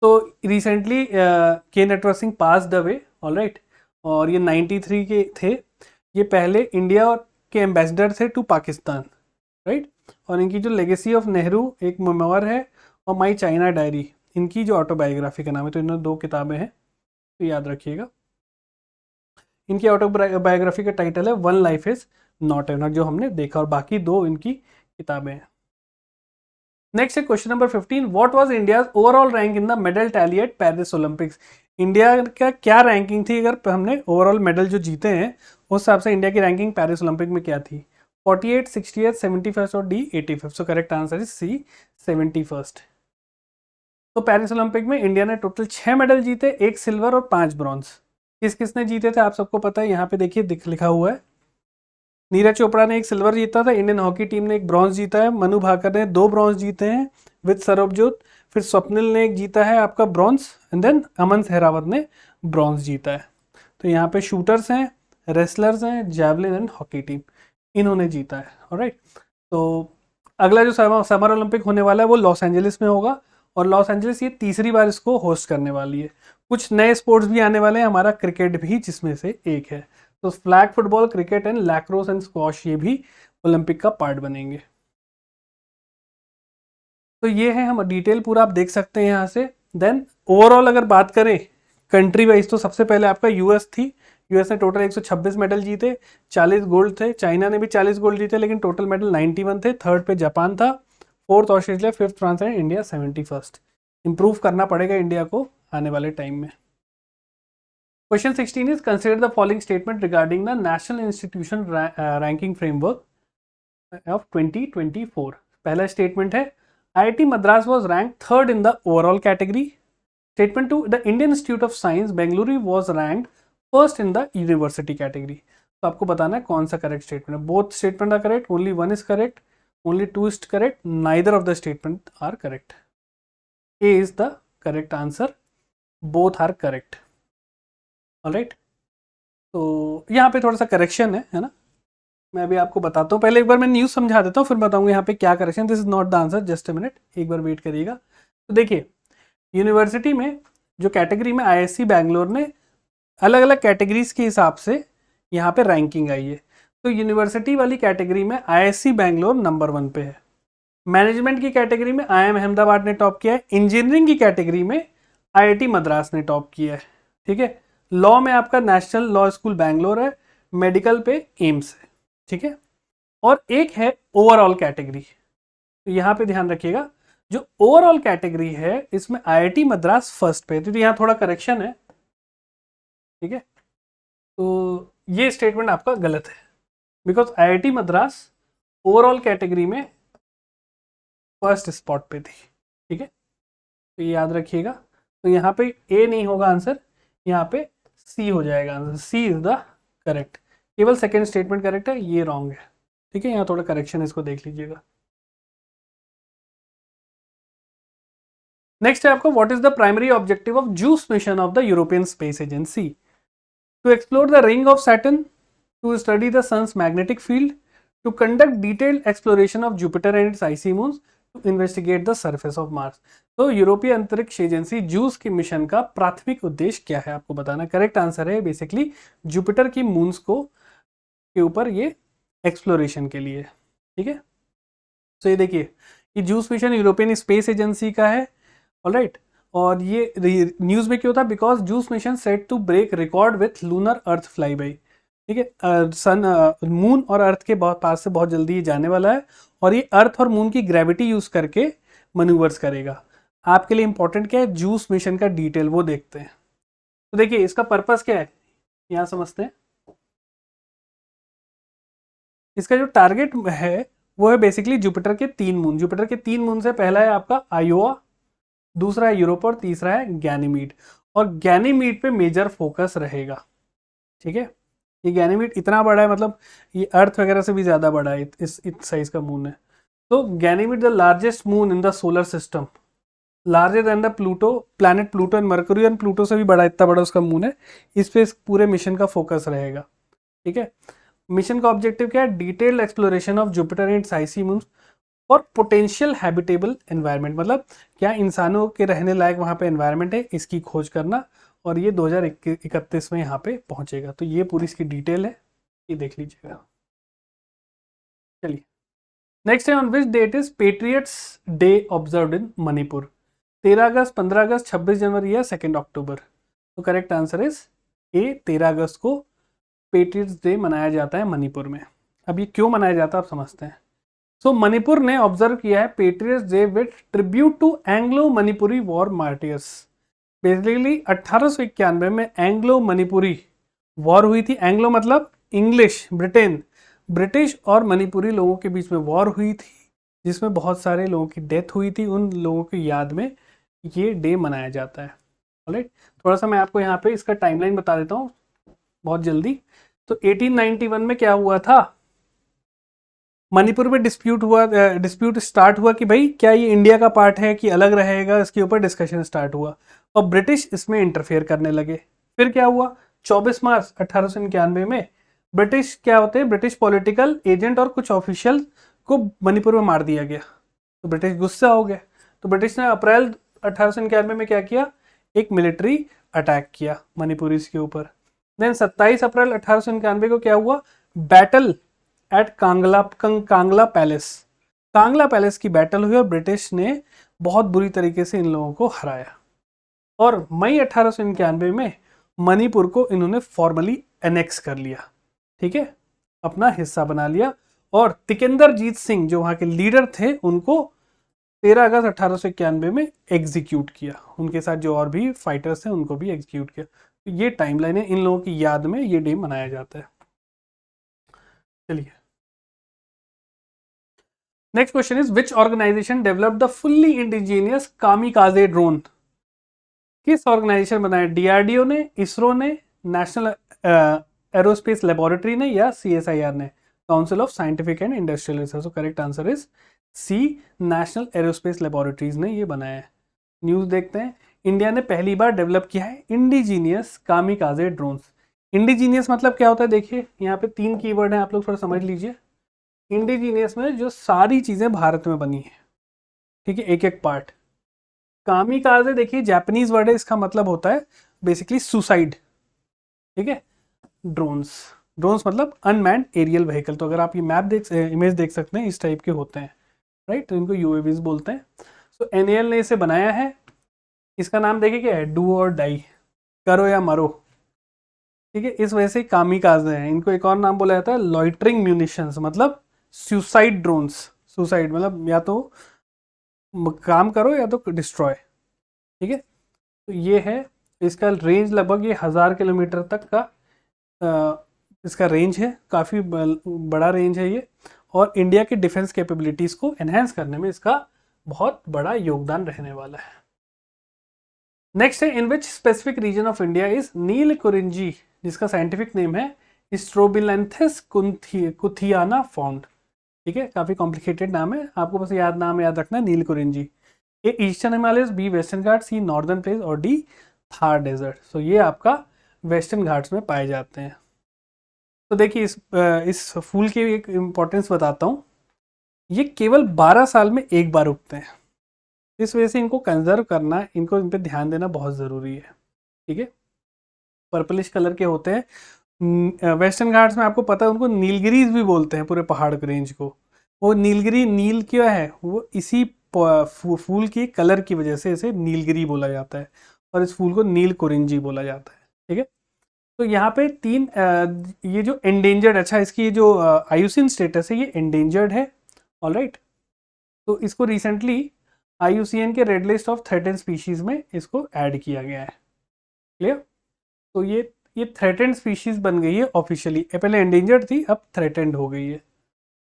तो रिसेंटली के नटवर सिंह पास द वे, ऑलराइट, और ये 93 के थे। ये पहले इंडिया के एम्बेसडर थे टू पाकिस्तान, राइट। और इनकी जो लेगेसी ऑफ नेहरू एक मेमोर है, और माई चाइना डायरी इनकी जो ऑटोबायोग्राफी का नाम है। तो इन्होंने 2 किताबें हैं, तो याद रखिएगा। इनकी ऑटोबायोग्राफी का टाइटल है one life is not enough, जो हमने देखा, और बाकी 2 इनकी किताबें हैं। नेक्स्ट है question number 15, what was India's overall rank in the medal tally eight Paris Olympics. India का क्या रैंकिंग थी, अगर हमने ओवरऑल मेडल जो जीते हैं उस हिसाब से इंडिया की रैंकिंग पेरिस ओलंपिक में क्या थी। 48, 68, 71 और D 85। So correct answer is C, 71। तो पेरिस ओलंपिक में इंडिया ने टोटल 6 मेडल जीते, 1 सिल्वर और 5 ब्रॉन्ज। किस किसने जीते थे आप सबको पता है, यहाँ पे देखिए लिखा हुआ है। नीरज चोपड़ा ने 1 सिल्वर जीता था, इंडियन हॉकी टीम ने 1 ब्रॉन्ज जीता है, मनु भाकर ने 2 ब्रॉन्ज जीते हैं विद सरबजोत, फिर स्वप्निल ने 1 जीता है आपका ब्रॉन्ज, एंड देन अमन सहरावत ने ब्रॉन्ज जीता है। तो यहाँ पे शूटर्स हैं, रेसलर्स हैं, जैवलिन एंड हॉकी टीम, इन्होंने जीता है। ऑलराइट, तो अगला जो समर ओलंपिक होने वाला है वो लॉस एंजलिस में होगा, और लॉस एंजलिस ये तीसरी बार इसको होस्ट करने वाली है। कुछ नए स्पोर्ट्स भी आने वाले हैं, हमारा क्रिकेट भी जिसमें से एक है। तो flag football, cricket and lacrosse and squash ये भी ओलंपिक का पार्ट बनेंगे। तो ये है, हम डिटेल पूरा आप देख सकते हैं यहाँ से। देन ओवरऑल अगर बात करें कंट्री वाइज, तो सबसे पहले आपका यूएस थी। यूएस ने टोटल 126 मेडल जीते, 40 गोल्ड थे। चाइना ने भी 40 गोल्ड जीते, लेकिन टोटल मेडल 91 थे। थर्ड पे जापान था, fourth Australia, fifth France and India 71st। Improve करना पड़ेगा इंडिया को आने वाले टाइम में। Question 16 is consider the following statement regarding the national institution ranking framework of 2024। पहला स्टेटमेंट है IIT Madras was ranked 3rd in the overall category. Statement 2, the Indian Institute of Science Bengaluru was ranked 1st in the university category. तो आपको बताना है कौन सा करेक्ट स्टेटमेंट है। Both statement are correct, only one is correct, only two is correct, neither of the statement are correct. A is the correct answer, both are correct. Alright, तो यहाँ पे थोड़ा सा करेक्शन है ना, मैं अभी आपको बताता हूँ। पहले एक बार मैं न्यूज़ समझा देता हूँ, फिर बताऊंगा यहाँ पे क्या correction. This is not the answer, just a minute, एक बार वेट करिएगा। तो देखिए, यूनिवर्सिटी में जो कैटेगरी में IISc बैंगलोर ने अलग अलग कैटेगरीज के हिसाब से यहाँ पे रैंकिंग आई है। तो यूनिवर्सिटी वाली कैटेगरी में IISc बैंगलोर नंबर 1 पे है। मैनेजमेंट की कैटेगरी में IIM अहमदाबाद ने टॉप किया है। इंजीनियरिंग की कैटेगरी में IIT मद्रास ने टॉप किया है। ठीक है, लॉ में आपका नेशनल लॉ स्कूल बैंगलोर है। मेडिकल पे एम्स है, ठीक है। और एक है ओवरऑल कैटेगरी। तो यहाँ पे ध्यान रखिएगा, जो ओवरऑल कैटेगरी है इसमें आईआईटी मद्रास फर्स्ट पे, तो यहाँ थोड़ा करेक्शन है, ठीक है। तो ये स्टेटमेंट आपका गलत है, because IIT Madras overall category में फर्स्ट स्पॉट पे थी, ठीक है। तो ये याद रखिएगा। तो यहाँ पे ए नहीं होगा आंसर, यहाँ पे सी हो जाएगा आंसर। सी इज द करेक्ट, केवल सेकेंड स्टेटमेंट करेक्ट है, ये रॉन्ग है, ठीक है। यहाँ थोड़ा करेक्शन है, इसको देख लीजिएगा। नेक्स्ट है आपको, what is the primary objective of JUICE mission of the European Space Agency? To explore the ring of Saturn, to study the sun's magnetic field, to conduct detailed exploration of Jupiter and its icy moons, to investigate the surface of Mars. तो यूरोपीय अंतरिक्ष एजेंसी जूस की मिशन का प्राथमिक उद्देश्य क्या है आपको बताना। करेक्ट आंसर है बेसिकली जुपिटर की मून्स को के ऊपर ये एक्सप्लोरेशन के लिए, ठीक है। तो ये देखिए, ये JUICE mission European Space Agency का है, ऑलराइट। और ये न्यूज में क्यों था? Because JUICE mission set to break record with lunar Earth fly by, ठीक है। सन मून और अर्थ के बहुत पास से बहुत जल्दी ये जाने वाला है, और ये अर्थ और मून की ग्रेविटी यूज करके मनूवर्स करेगा। आपके लिए इंपॉर्टेंट क्या है? जूस मिशन का डिटेल वो देखते हैं। तो देखिए इसका पर्पस क्या है, यहाँ समझते हैं। इसका जो टारगेट है वो है बेसिकली जुपिटर के 3 मून। जुपिटर के 3 मून से पहला है आपका आयोवा, दूसरा है यूरोपा और तीसरा है गैनीमीड। और गैनीमीड पे मेजर फोकस रहेगा, ठीक है। ये गैनीमीड इतना बड़ा है, मतलब ये अर्थ वगैरह से भी ज्यादा बड़ा है, इस साइज का मून है। तो Ganymede the largest moon in the solar system, larger than the Pluto, planet Pluto and mercury, and Pluto से भी बड़ा, इतना बड़ा उसका मून है। इस पे पूरे मिशन का फोकस रहेगा, ठीक है। मिशन का ऑब्जेक्टिव क्या है? Detailed exploration of Jupiter and its icy moons और पोटेंशियल हैबिटेबल एनवायरनमेंट, मतलब क्या इंसानों के रहने लायक वहाँ पे एनवायरनमेंट है, इसकी खोज करना। और ये 2031 में यहाँ पे पहुंचेगा। तो ये पूरी इसकी डिटेल है, ये देख लीजिएगा। चलिए नेक्स्ट है, on which date is Patriots Day observed in Manipur? 13 अगस्त, 15 अगस्त, 26 जनवरी या 2 अक्टूबर? तो करेक्ट आंसर इज ए, 13 अगस्त को पेट्रियट्स डे मनाया जाता है मणिपुर में। अब ये क्यों मनाया जाता है आप समझते हैं। सो मणिपुर ने ऑब्जर्व किया है Patriots Day with tribute to Anglo Manipuri war martyrs. Basically 1891 में एंग्लो मणिपुरी वॉर हुई थी। एंग्लो मतलब इंग्लिश, ब्रिटेन, ब्रिटिश और मणिपुरी लोगों के बीच में वॉर हुई थी, जिसमें बहुत सारे लोगों की डेथ हुई थी। उन लोगों की याद में ये डे मनाया जाता है, ऑलराइट। थोड़ा सा मैं आपको यहाँ पे इसका टाइमलाइन बता देता हूँ बहुत जल्दी। तो 1891 में क्या हुआ था, मणिपुर में डिस्प्यूट स्टार्ट हुआ कि भाई क्या ये इंडिया का पार्ट है कि अलग रहेगा, इसके ऊपर डिस्कशन स्टार्ट हुआ और ब्रिटिश इसमें इंटरफेयर करने लगे। फिर क्या हुआ, 24 मार्च 1891 में ब्रिटिश क्या होते हैं, ब्रिटिश पॉलिटिकल एजेंट और कुछ ऑफिशियल को मणिपुर में मार दिया गया। तो ब्रिटिश गुस्सा हो गया, तो ब्रिटिश ने अप्रैल 1891 में क्या किया, एक मिलिट्री अटैक किया मणिपुरीज के ऊपर। देन 27 अप्रैल 1891 को क्या हुआ, battle eight Kangla palace, Kangla palace की बैटल हुई और ब्रिटिश ने बहुत बुरी तरीके से इन लोगों को हराया। और मई 1891 में मणिपुर को इन्होंने फॉर्मली एनेक्स कर लिया, ठीक है, अपना हिस्सा बना लिया। और तिकेंद्रजीत सिंह जो वहां के लीडर थे उनको 13 अगस्त 1891 में एग्जीक्यूट किया। उनके साथ जो और भी फाइटर्स थे उनको भी एग्जीक्यूट किया। तो ये टाइमलाइन है, इन लोगों की याद में ये डे मनाया जाता है। चलिए next question is, which organisation developed the fully indigenous kamikaze drone? किस ऑर्गेनाइजेशन बनाया? डीआरडीओ ने, इसरो ने, नेशनल एरोस्पेस लेबोरेटरी ने, या सीएसआईआर ने, council of scientific and industrial research? तो correct answer is C, national aerospace laboratories ने ये बनाया है। न्यूज देखते हैं, इंडिया ने पहली बार डेवलप किया है इंडिजीनियस कामिकाजे ड्रोन्स। इंडिजीनियस मतलब क्या होता है, देखिए यहाँ पे 3 कीवर्ड हैं, आप लोग थोड़ा समझ लीजिए। इंडिजीनियस में जो सारी चीजें भारत में बनी है, ठीक है, एक एक पार्ट। कामिकाजे देखिए जापानीज वर्ड है, इसका मतलब होता है बेसिकली सुसाइड, ठीक है। ड्रोन्स, ड्रोन्स मतलब अनमैन्ड एरियल व्हीकल। तो अगर आप ये इमेज देख सकते हैं, इस टाइप के होते हैं, राइट। तो इनको यूएवीज बोलते हैं। सो एनएएल ने इसे बनाया है। इसका नाम देखिए क्या है, डू और डाई, करो या मरो, ठीक है, इस वजह से कामिकाज़े हैं। इनको एक और नाम बोला जाता है लॉइटरिंग म्यूनिशंस, मतलब सुसाइड ड्रोन्स। सुसाइड मतलब या तो काम करो या तो डिस्ट्रॉय। ठीक है, तो ये है, इसका रेंज लगभग ये 1000 किलोमीटर तक का इसका रेंज है, काफ़ी बड़ा रेंज है ये, और इंडिया की डिफेंस कैपेबिलिटीज़ को एनहेंस करने में इसका बहुत बड़ा योगदान रहने वाला है। नेक्स्ट है, in which specific region of India is Neelakurinji, जिसका साइंटिफिक नेम है स्ट्रोबिलेंथस कुथियाना फाउंड। ठीक है, काफ़ी कॉम्प्लिकेटेड नाम है, आपको बस नाम याद रखना है, नीलकुरिंजी। ए ईस्टर्न हिमालयस, बी वेस्टर्न घाट, सी नॉर्दर्न प्लेस और डी थार डेजर्ट। सो ये आपका वेस्टर्न घाट्स में पाए जाते हैं। तो देखिए इस फूल की एक इम्पोर्टेंस बताता हूँ। ये केवल 12 साल में एक बार उगते हैं, इस वजह से इनको कंजर्व करना, इनको इन पर ध्यान देना बहुत ज़रूरी है। ठीक है, पर्पलिश कलर के होते हैं। वेस्टर्न घाट्स में आपको पता है उनको नीलगिरीज भी बोलते हैं, पूरे पहाड़ के रेंज को। वो नीलगिरी, नील क्या है, वो इसी फूल की कलर की वजह से इसे नीलगिरी बोला जाता है, और इस फूल को नील कुरिंजी बोला जाता है। ठीक है, तो यहाँ पे तीन ये जो एंडेंजर्ड, अच्छा इसकी जो आयुसीन स्टेटस है, ये एंडेंजर्ड है। ऑलराइट, तो इसको रिसेंटली IUCN के red list of threatened species में इसको ऐड किया गया है। क्लियर, तो ये थ्रेटेंड स्पीशीज बन गई है ऑफिशियली, पहले एंडेंजर्ड थी, अब थ्रेटेंड हो गई है।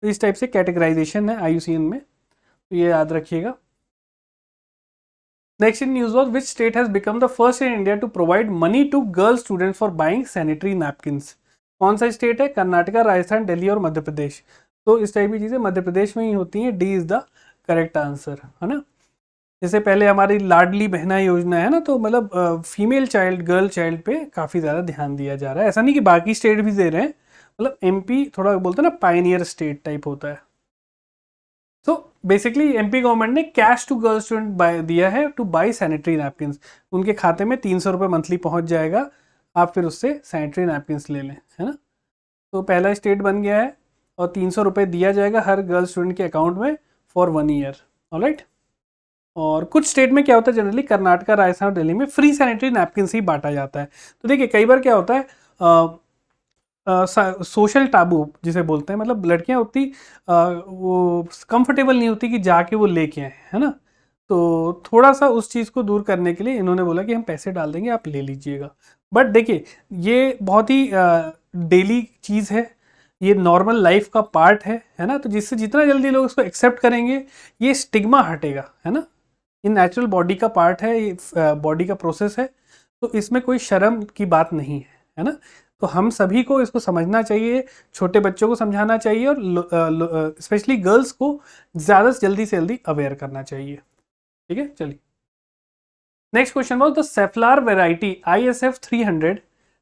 तो इस टाइप से कैटेगराइजेशन है IUCN में, तो ये याद रखिएगा। Next in news was, which state has become the first in India to provide money to girl students for buying sanitary napkins. कौन सा स्टेट है? कर्नाटका, राजस्थान, दिल्ली और मध्य प्रदेश। तो इस टाइप की चीज़ें मध्य प्रदेश में ही होती हैं, D is the correct answer, है ना। जैसे पहले हमारी लाडली बहना योजना है ना, तो मतलब फीमेल चाइल्ड, गर्ल चाइल्ड पे काफ़ी ज़्यादा ध्यान दिया जा रहा है। ऐसा नहीं कि बाकी स्टेट भी दे रहे हैं, मतलब MP थोड़ा बोलते हैं ना पायनियर स्टेट टाइप होता है। तो बेसिकली MP गवर्नमेंट ने कैश टू गर्ल स्टूडेंट दिया है टू बाई सैनिटरी नैपकिन्स। उनके खाते में 300 रुपये मंथली पहुंच जाएगा, आप फिर उससे सैनिटरी नैपकिन्स ले लें, है ना। तो पहला स्टेट बन गया है, और 300 रुपये दिया जाएगा हर गर्ल स्टूडेंट के अकाउंट में फॉर 1 ईयर। ऑलराइट, और कुछ स्टेट में क्या होता है, जनरली कर्नाटका, राजस्थान और दिल्ली में फ्री सैनिटरी नैपकिन्स ही बांटा जाता है। तो देखिए कई बार क्या होता है, सोशल टाबू जिसे बोलते हैं, मतलब लड़कियां उतनी वो कंफर्टेबल नहीं होती कि जाके वो लेके आए, है ना। तो थोड़ा सा उस चीज़ को दूर करने के लिए इन्होंने बोला कि हम पैसे डाल देंगे, आप ले लीजिएगा। बट देखिए ये बहुत ही डेली चीज़ है, ये नॉर्मल लाइफ का पार्ट है ना। तो जिससे जितना जल्दी लोग इसको एक्सेप्ट करेंगे, ये स्टिग्मा हटेगा, है ना। ये नेचुरल बॉडी का पार्ट है, ये बॉडी का प्रोसेस है, तो इसमें कोई शर्म की बात नहीं है ना। तो हम सभी को इसको समझना चाहिए, छोटे बच्चों को समझाना चाहिए, और स्पेशली गर्ल्स को ज़्यादा से जल्दी अवेयर करना चाहिए। ठीक है, चलिए next question was the safflower variety ISF 300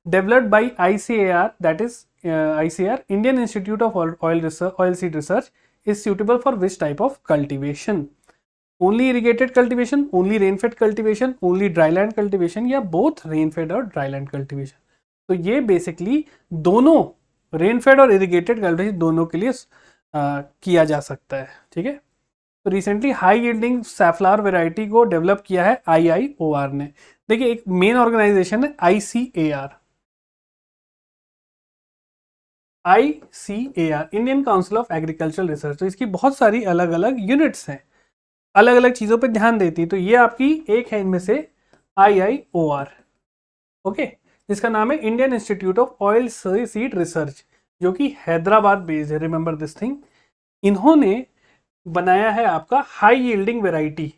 developed by ICAR, that is ICAR Indian institute of oil seed research, is suitable for which type of cultivation? Only irrigated cultivation, only rainfed cultivation, only dryland cultivation, या बोथ रेनफेड और ड्राईलैंड कल्टिवेशन? तो ये बेसिकली दोनों, रेनफेड और इरिगेटेड कल्टिवेशन दोनों के लिए किया जा सकता है। ठीक है, तो recently high yielding safflower variety को डेवलप किया है IIOR ने। देखिए एक मेन ऑर्गेनाइजेशन है ICAR, Indian council of agricultural research. तो इसकी बहुत सारी अलग अलग यूनिट्स हैं, अलग अलग चीज़ों पर ध्यान देती है। तो ये आपकी एक है इनमें से IIOR, ओके, जिसका नाम है Indian institute of oil seed research, जो कि हैदराबाद बेस्ड है, रिमेंबर दिस थिंग। इन्होंने बनाया है आपका हाई यील्डिंग वेराइटी,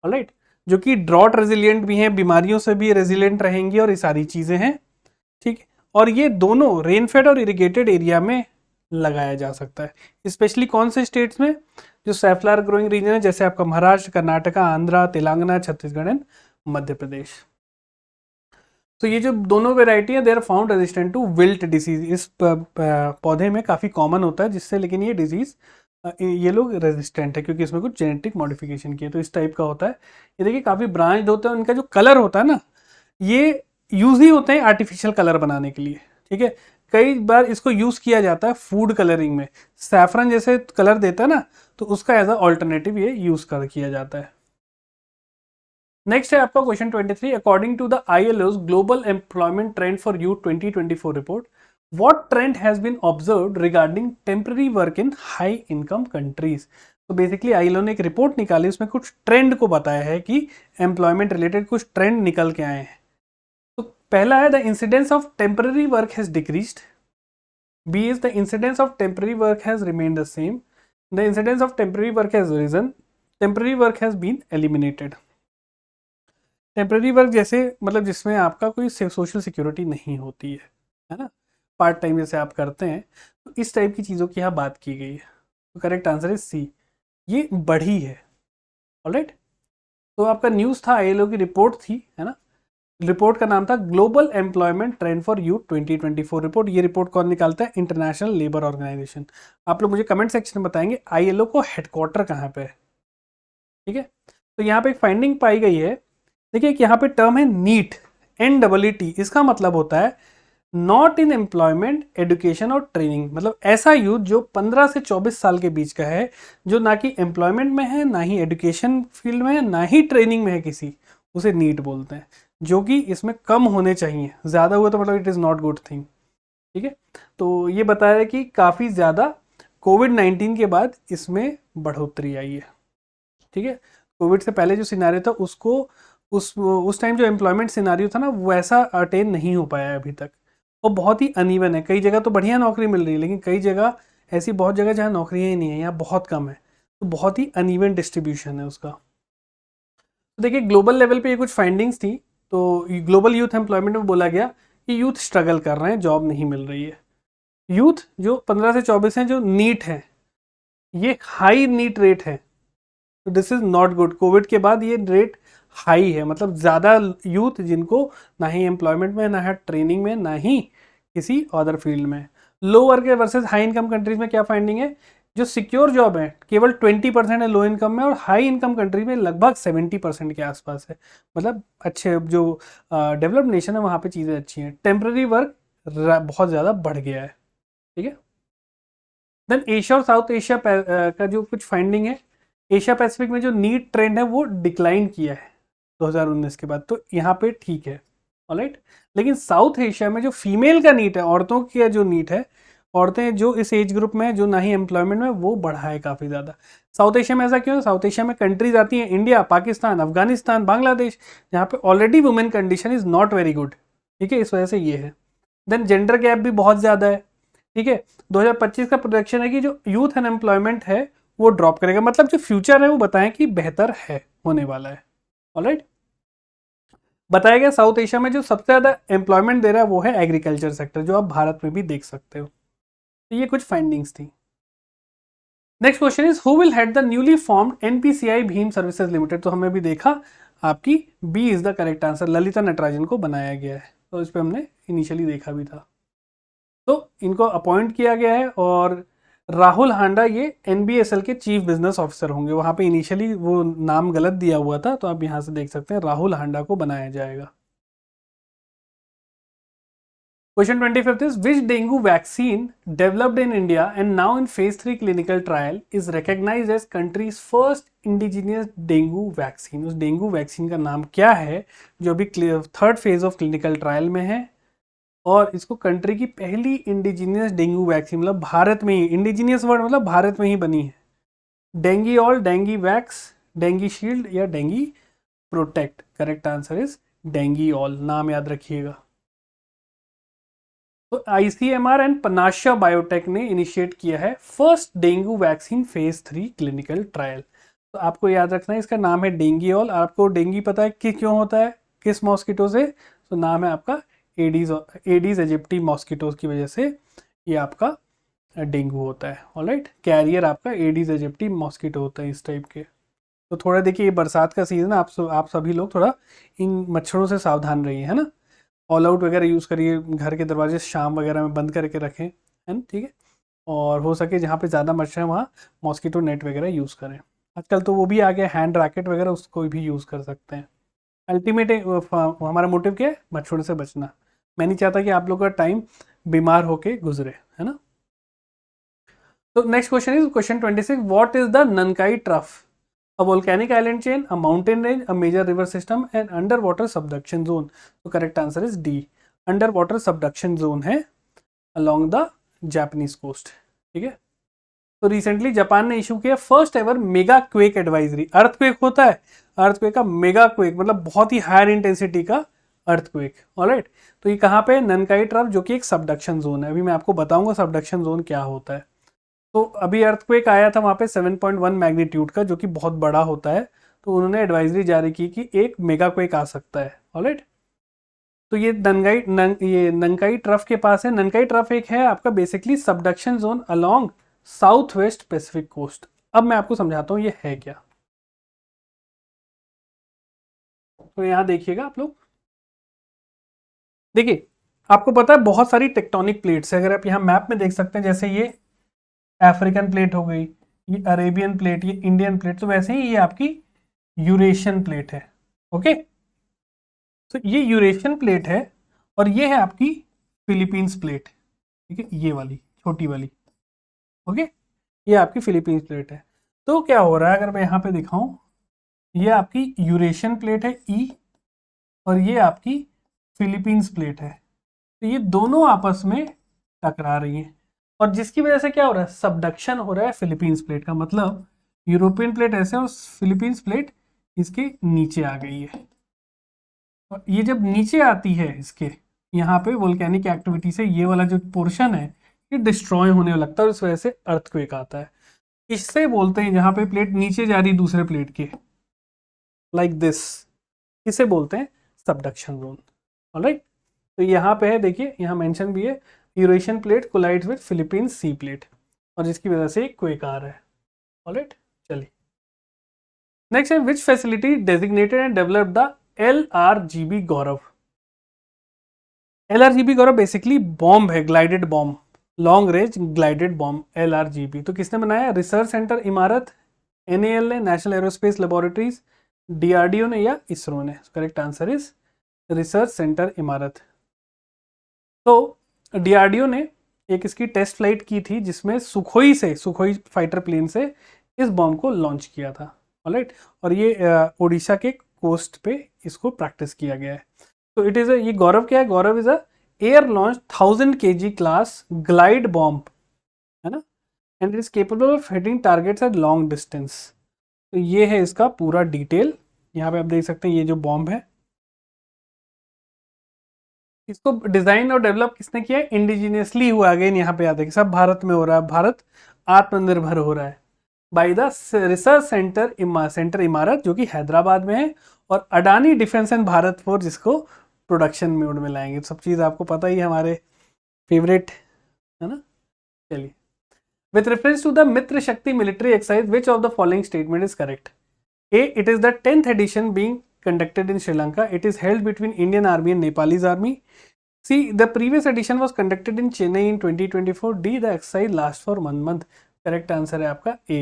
ऑलराइट, जो कि ड्रॉट रेजिलिएंट भी हैं, बीमारियों से भी रेजिलिएंट रहेंगी, और ये सारी चीज़ें हैं। ठीक है, और ये दोनों रेनफेड और इरिगेटेड एरिया में लगाया जा सकता है। स्पेशली कौन से स्टेट्स में? जो सैफ्लावर ग्रोइंग रीजन है, जैसे आपका महाराष्ट्र, कर्नाटका, आंध्रा, तेलंगाना, छत्तीसगढ़ एंड मध्य प्रदेश। तो ये जो दोनों वेराइटी है, they are found resistant to wilt disease. इस पौधे में काफ़ी कॉमन होता है जिससे, लेकिन ये डिजीज ये लोग रेजिस्टेंट है क्योंकि इसमें कुछ जेनेटिक मॉडिफिकेशन किया, तो इस टाइप का होता है। ये देखिए काफ़ी ब्रांच्ड होते हैं, उनका जो कलर होता है ना, ये यूज ही होते हैं आर्टिफिशियल कलर बनाने के लिए। ठीक है, कई बार इसको यूज़ किया जाता है फूड कलरिंग में, सैफरन जैसे कलर देता है ना, तो उसका एज अ ऑल्टरनेटिव ये यूज़ किया जाता है। नेक्स्ट है आपका question 23, according to the ILO's global employment trend for youth 2024 report, what trend has been observed regarding temporary work in high income countries. तो बेसिकली ILO ने एक रिपोर्ट निकाली, उसमें कुछ ट्रेंड को बताया है कि एम्प्लॉयमेंट रिलेटेड कुछ ट्रेंड निकल के आए हैं। तो पहला है the incidence of temporary work has decreased, B is the incidence of temporary work has remained the same, the incidence of temporary work has risen, temporary work has been eliminated। Temporary work जैसे मतलब जिसमें आपका कोई सोशल सिक्योरिटी नहीं होती है ना, पार्ट टाइम जैसे आप करते हैं, तो इस टाइप की चीज़ों की यहाँ बात की गई है। तो करेक्ट आंसर इज सी, ये बढ़ी है। ऑलराइट, तो आपका न्यूज़ था, ILO की रिपोर्ट थी, है ना। रिपोर्ट का नाम था global employment trend for youth 2024 report. ये रिपोर्ट कौन निकालता है? International labour organisation. आप लोग मुझे कमेंट सेक्शन में बताएंगे ILO को हेडक्वार्टर कहाँ पे है, ठीक है। तो यहाँ पे एक फाइंडिंग पाई गई है, देखिए यहाँ पे टर्म है नीट, NEET। इसका मतलब होता है नॉट इन एम्प्लॉयमेंट, एजुकेशन और ट्रेनिंग। मतलब ऐसा यूथ जो 15 से 24 साल के बीच का है, जो ना कि एम्प्लॉयमेंट में है, ना ही एजुकेशन फील्ड में है, ना ही ट्रेनिंग में है किसी, उसे नीट बोलते हैं। जो कि इसमें कम होने चाहिए, ज़्यादा हुआ तो मतलब it is not good thing, ठीक है। तो ये बताया कि काफ़ी ज़्यादा कोविड-19 के बाद इसमें बढ़ोतरी आई है, ठीक है। कोविड से पहले जो सिनारियो था उसको उस टाइम जो एम्प्लॉयमेंट सिनारियो था ना, वैसा अटेन नहीं हो पाया है अभी तक, और बहुत ही अनइवन है। कई जगह तो बढ़िया नौकरी मिल रही है, लेकिन कई जगह ऐसी बहुत जगह जहाँ नौकरियाँ ही नहीं है, यहाँ बहुत कम है। तो बहुत ही अनइवन डिस्ट्रीब्यूशन है उसका। तो देखिए ग्लोबल लेवल पे ये कुछ फाइंडिंग्स थी। तो ग्लोबल यूथ एम्प्लॉयमेंट में बोला गया कि यूथ स्ट्रगल कर रहे हैं, जॉब नहीं मिल रही है। यूथ जो 15 से 24 हैं, जो नीट है, ये हाई नीट रेट है, तो this is not good. Covid के बाद ये रेट हाई है, मतलब ज़्यादा यूथ जिनको ना ही एम्प्लॉयमेंट में, ना ही ट्रेनिंग में, ना ही किसी अदर फील्ड में। Low work versus high income countries में क्या फाइंडिंग है? जो सिक्योर जॉब है केवल 20% है लो इनकम में, और हाई इनकम कंट्री में लगभग 70% के आसपास है। मतलब अच्छे जो डेवलप्ड नेशन है वहाँ पे चीज़ें अच्छी हैं। टेम्पररी वर्क बहुत ज़्यादा बढ़ गया है, ठीक है। देन एशिया और साउथ एशिया का जो कुछ फाइंडिंग है, एशिया पैसिफिक में जो नीट ट्रेंड है वो डिक्लाइन किया है 2019 के बाद, तो यहाँ पे ठीक है, ऑलराइट। लेकिन साउथ एशिया में जो फीमेल का नीट है, औरतों का जो नीट है, औरतें जो इस एज ग्रुप में जो ना ही एम्प्लॉयमेंट में, वो बढ़ा है काफ़ी ज़्यादा। साउथ एशिया में ऐसा क्यों है? साउथ एशिया में कंट्रीज आती हैं इंडिया, पाकिस्तान, अफगानिस्तान, बांग्लादेश, जहाँ पे already women condition is not very good, ठीक है, इस वजह से ये है। देन जेंडर गैप भी बहुत ज़्यादा है, ठीक है। 2025 का प्रोजेक्शन है कि जो यूथ अनएम्प्लॉयमेंट है वो ड्रॉप करेगा, मतलब जो फ्यूचर है वो बताएं कि बेहतर है, होने वाला है, ऑलराइट। बताया गया साउथ एशिया में जो सबसे ज़्यादा एम्प्लॉयमेंट दे रहा है वो है एग्रीकल्चर सेक्टर, जो आप भारत में भी देख सकते हो। तो ये कुछ फाइंडिंग्स थी। Next question is who will head the newly formed NPCI भीम सर्विसेज लिमिटेड। तो हमें भी देखा, आपकी B is the correct answer, Lalitha Natarajan को बनाया गया है। तो इस पर हमने इनिशियली देखा भी था। तो इनको अपॉइंट किया गया है, और राहुल हांडा ये NBSL के चीफ बिजनेस ऑफिसर होंगे। वहाँ पे इनिशियली वो नाम गलत दिया हुआ था, तो आप यहाँ से देख सकते हैं राहुल हांडा को बनाया जाएगा। Question 25 is which dengue vaccine developed in India and now in phase 3 clinical trial is recognized as country's first indigenous dengue vaccine। उस डेंगू वैक्सीन का नाम क्या है जो अभी third phase of clinical trial में है, और इसको कंट्री की पहली इंडिजीनियस डेंगू वैक्सीन, मतलब भारत में ही, इंडिजीनियस वर्ड मतलब भारत में ही बनी है। DengiAll, Dengivax, Dengishield या Dengiprotect. Correct answer is DengiAll, नाम याद रखिएगा। तो ICMR एंड पनाशा बायोटेक ने इनिशिएट किया है first dengue vaccine phase 3 clinical trial. तो आपको याद रखना है इसका नाम है डेंगी ऑल। आपको डेंगी पता है कि क्यों होता है, किस मॉस्किटो से? तो नाम है आपका एडीज एजिप्टी मॉस्किटोज की वजह से ये आपका डेंगू होता है, ऑलराइट। कैरियर आपका एडीज एजिप्टी मॉस्किटो होता है इस टाइप के। तो थोड़ा देखिए, ये बरसात का सीजन है, आप सभी लोग थोड़ा इन मच्छरों से सावधान रहिए, है ना। ऑल आउट वगैरह यूज़ करिए, घर के दरवाजे शाम वगैरह में बंद करके रखें, है ना, ठीक है। और हो सके जहाँ पे ज़्यादा मच्छर है वहाँ मॉस्किटो नेट वगैरह यूज़ करें। आजकल तो वो भी आ गया हैंड रैकेट वगैरह, उसको भी यूज़ कर सकते हैं। अल्टीमेट हमारा मोटिव क्या है? मच्छरों से बचना। मैं नहीं चाहता कि आप लोग का टाइम बीमार होके गुजरे, है ना। तो next question is question 26, what is the Nankai trough. A volcanic island chain, a mountain range, a major river system and under water subduction zone. तो correct answer is D, under water subduction zone है अलॉन्ग द जापानीज कोस्ट। ठीक है, तो रिसेंटली जापान ने इशू किया first ever mega quake advisory. Earthquake होता है, अर्थक्वेक का मेगा क्वेक मतलब बहुत ही हायर इंटेंसिटी का अर्थक्वेक। ऑलराइट, तो ये कहाँ पे, ननकाई ट्रफ, जो कि एक सबडक्शन जोन है। अभी मैं आपको बताऊंगा सबडक्शन जोन क्या होता है। तो अभी अर्थक्वेक आया था वहाँ पे 7.1 मैग्नीट्यूड का, जो कि बहुत बड़ा होता है। तो उन्होंने एडवाइजरी जारी की कि एक मेगा क्वेक आ सकता है। ऑलराइट, तो ये ये नंकाई ट्रफ के पास है। नंकाई ट्रफ एक है आपका basically subduction zone along south west Pacific coast. अब मैं आपको समझाता हूँ ये है क्या। तो यहाँ देखिएगा आप लोग, देखिए आपको पता है बहुत सारी टेक्टोनिक प्लेट्स है। अगर आप यहाँ मैप में देख सकते हैं, जैसे ये अफ्रीकन प्लेट हो गई, ये अरेबियन प्लेट, ये इंडियन प्लेट, तो वैसे ही ये आपकी यूरेशियन प्लेट है। ओके, तो ये यूरेशियन प्लेट है और ये है आपकी फिलीपींस प्लेट। ठीक है, ये वाली छोटी वाली। ओके, ये आपकी फिलीपींस प्लेट है। तो क्या हो रहा है अगर मैं यहाँ पे दिखाऊं, ये आपकी यूरेशियन प्लेट है ई, और ये आपकी फिलीपींस प्लेट है। तो ये दोनों आपस में टकरा रही हैं, और जिसकी वजह से क्या हो रहा है, सबडक्शन हो रहा है फिलीपींस प्लेट का। मतलब यूरोपियन प्लेट ऐसे और फिलीपींस प्लेट इसके नीचे आ गई है। और ये जब नीचे आती है इसके, यहाँ पे वोल्केनिक एक्टिविटी से ये वाला जो पोर्शन है ये डिस्ट्रॉय होने लगता है, और इस वजह से अर्थक्वेक आता है। इससे बोलते हैं जहां पे प्लेट नीचे जा रही दूसरे प्लेट के, लाइक दिस, इसे बोलते हैं सबडक्शन जोन। ऑलराइट, तो यहाँ पे है, देखिए यहाँ मेंशन भी है, Eurasian plate collides with Philippines sea plate, और जिसकी वजह से क्वेक आ रहा है। ऑलराइट, चलिए नेक्स्ट है, which facility designated and developed the LRGB Gaurav. LRGB Gaurav basically bomb है, glided bomb, long range glided bomb LRGB। तो किसने बनाया, रिसर्च सेंटर इमारत, NAL ने, नेशनल एरोस्पेस लेबोरेटरीज, DRDO ने, या इसरो ने। Correct answer is research centre Imarat. तो DRDO ने एक इसकी टेस्ट फ्लाइट की थी जिसमें सुखोई फाइटर प्लेन से इस बॉम्ब को लॉन्च किया था। ऑलराइट, और ये ओडिशा के कोस्ट पे इसको प्रैक्टिस किया गया है। तो इट इज ये गौरव क्या है, Gaurav is a air launch 1000 kg class glide bomb, है ना, and it is capable of hitting targets at long distance. तो ये है इसका पूरा डिटेल। यहाँ पे आप देख सकते हैं ये जो बॉम्ब है, इसको डिजाइन और डेवलप किसने किया है, इंडिजिनियसली हुआ। अगेन यहाँ पे याद है कि सब भारत में हो रहा है, भारत आत्मनिर्भर हो रहा है बाय द रिसर्च सेंटर इमारत, जो कि हैदराबाद में है, और Adani defence and Bharat force जिसको प्रोडक्शन मोड में लाएंगे। सब चीज़ आपको पता ही है, हमारे फेवरेट है ना। चलिए, विथ रेफरेंस टू द मित्र शक्ति military exercise which of the following statement is correct. A, it is the 10th edition being conducted in Sri Lanka. It is held between Indian Army and Nepalese Army. C, the previous edition was conducted in Chennai in 2024. D, the exercise lasts for 1 month. Correct answer है आपका A.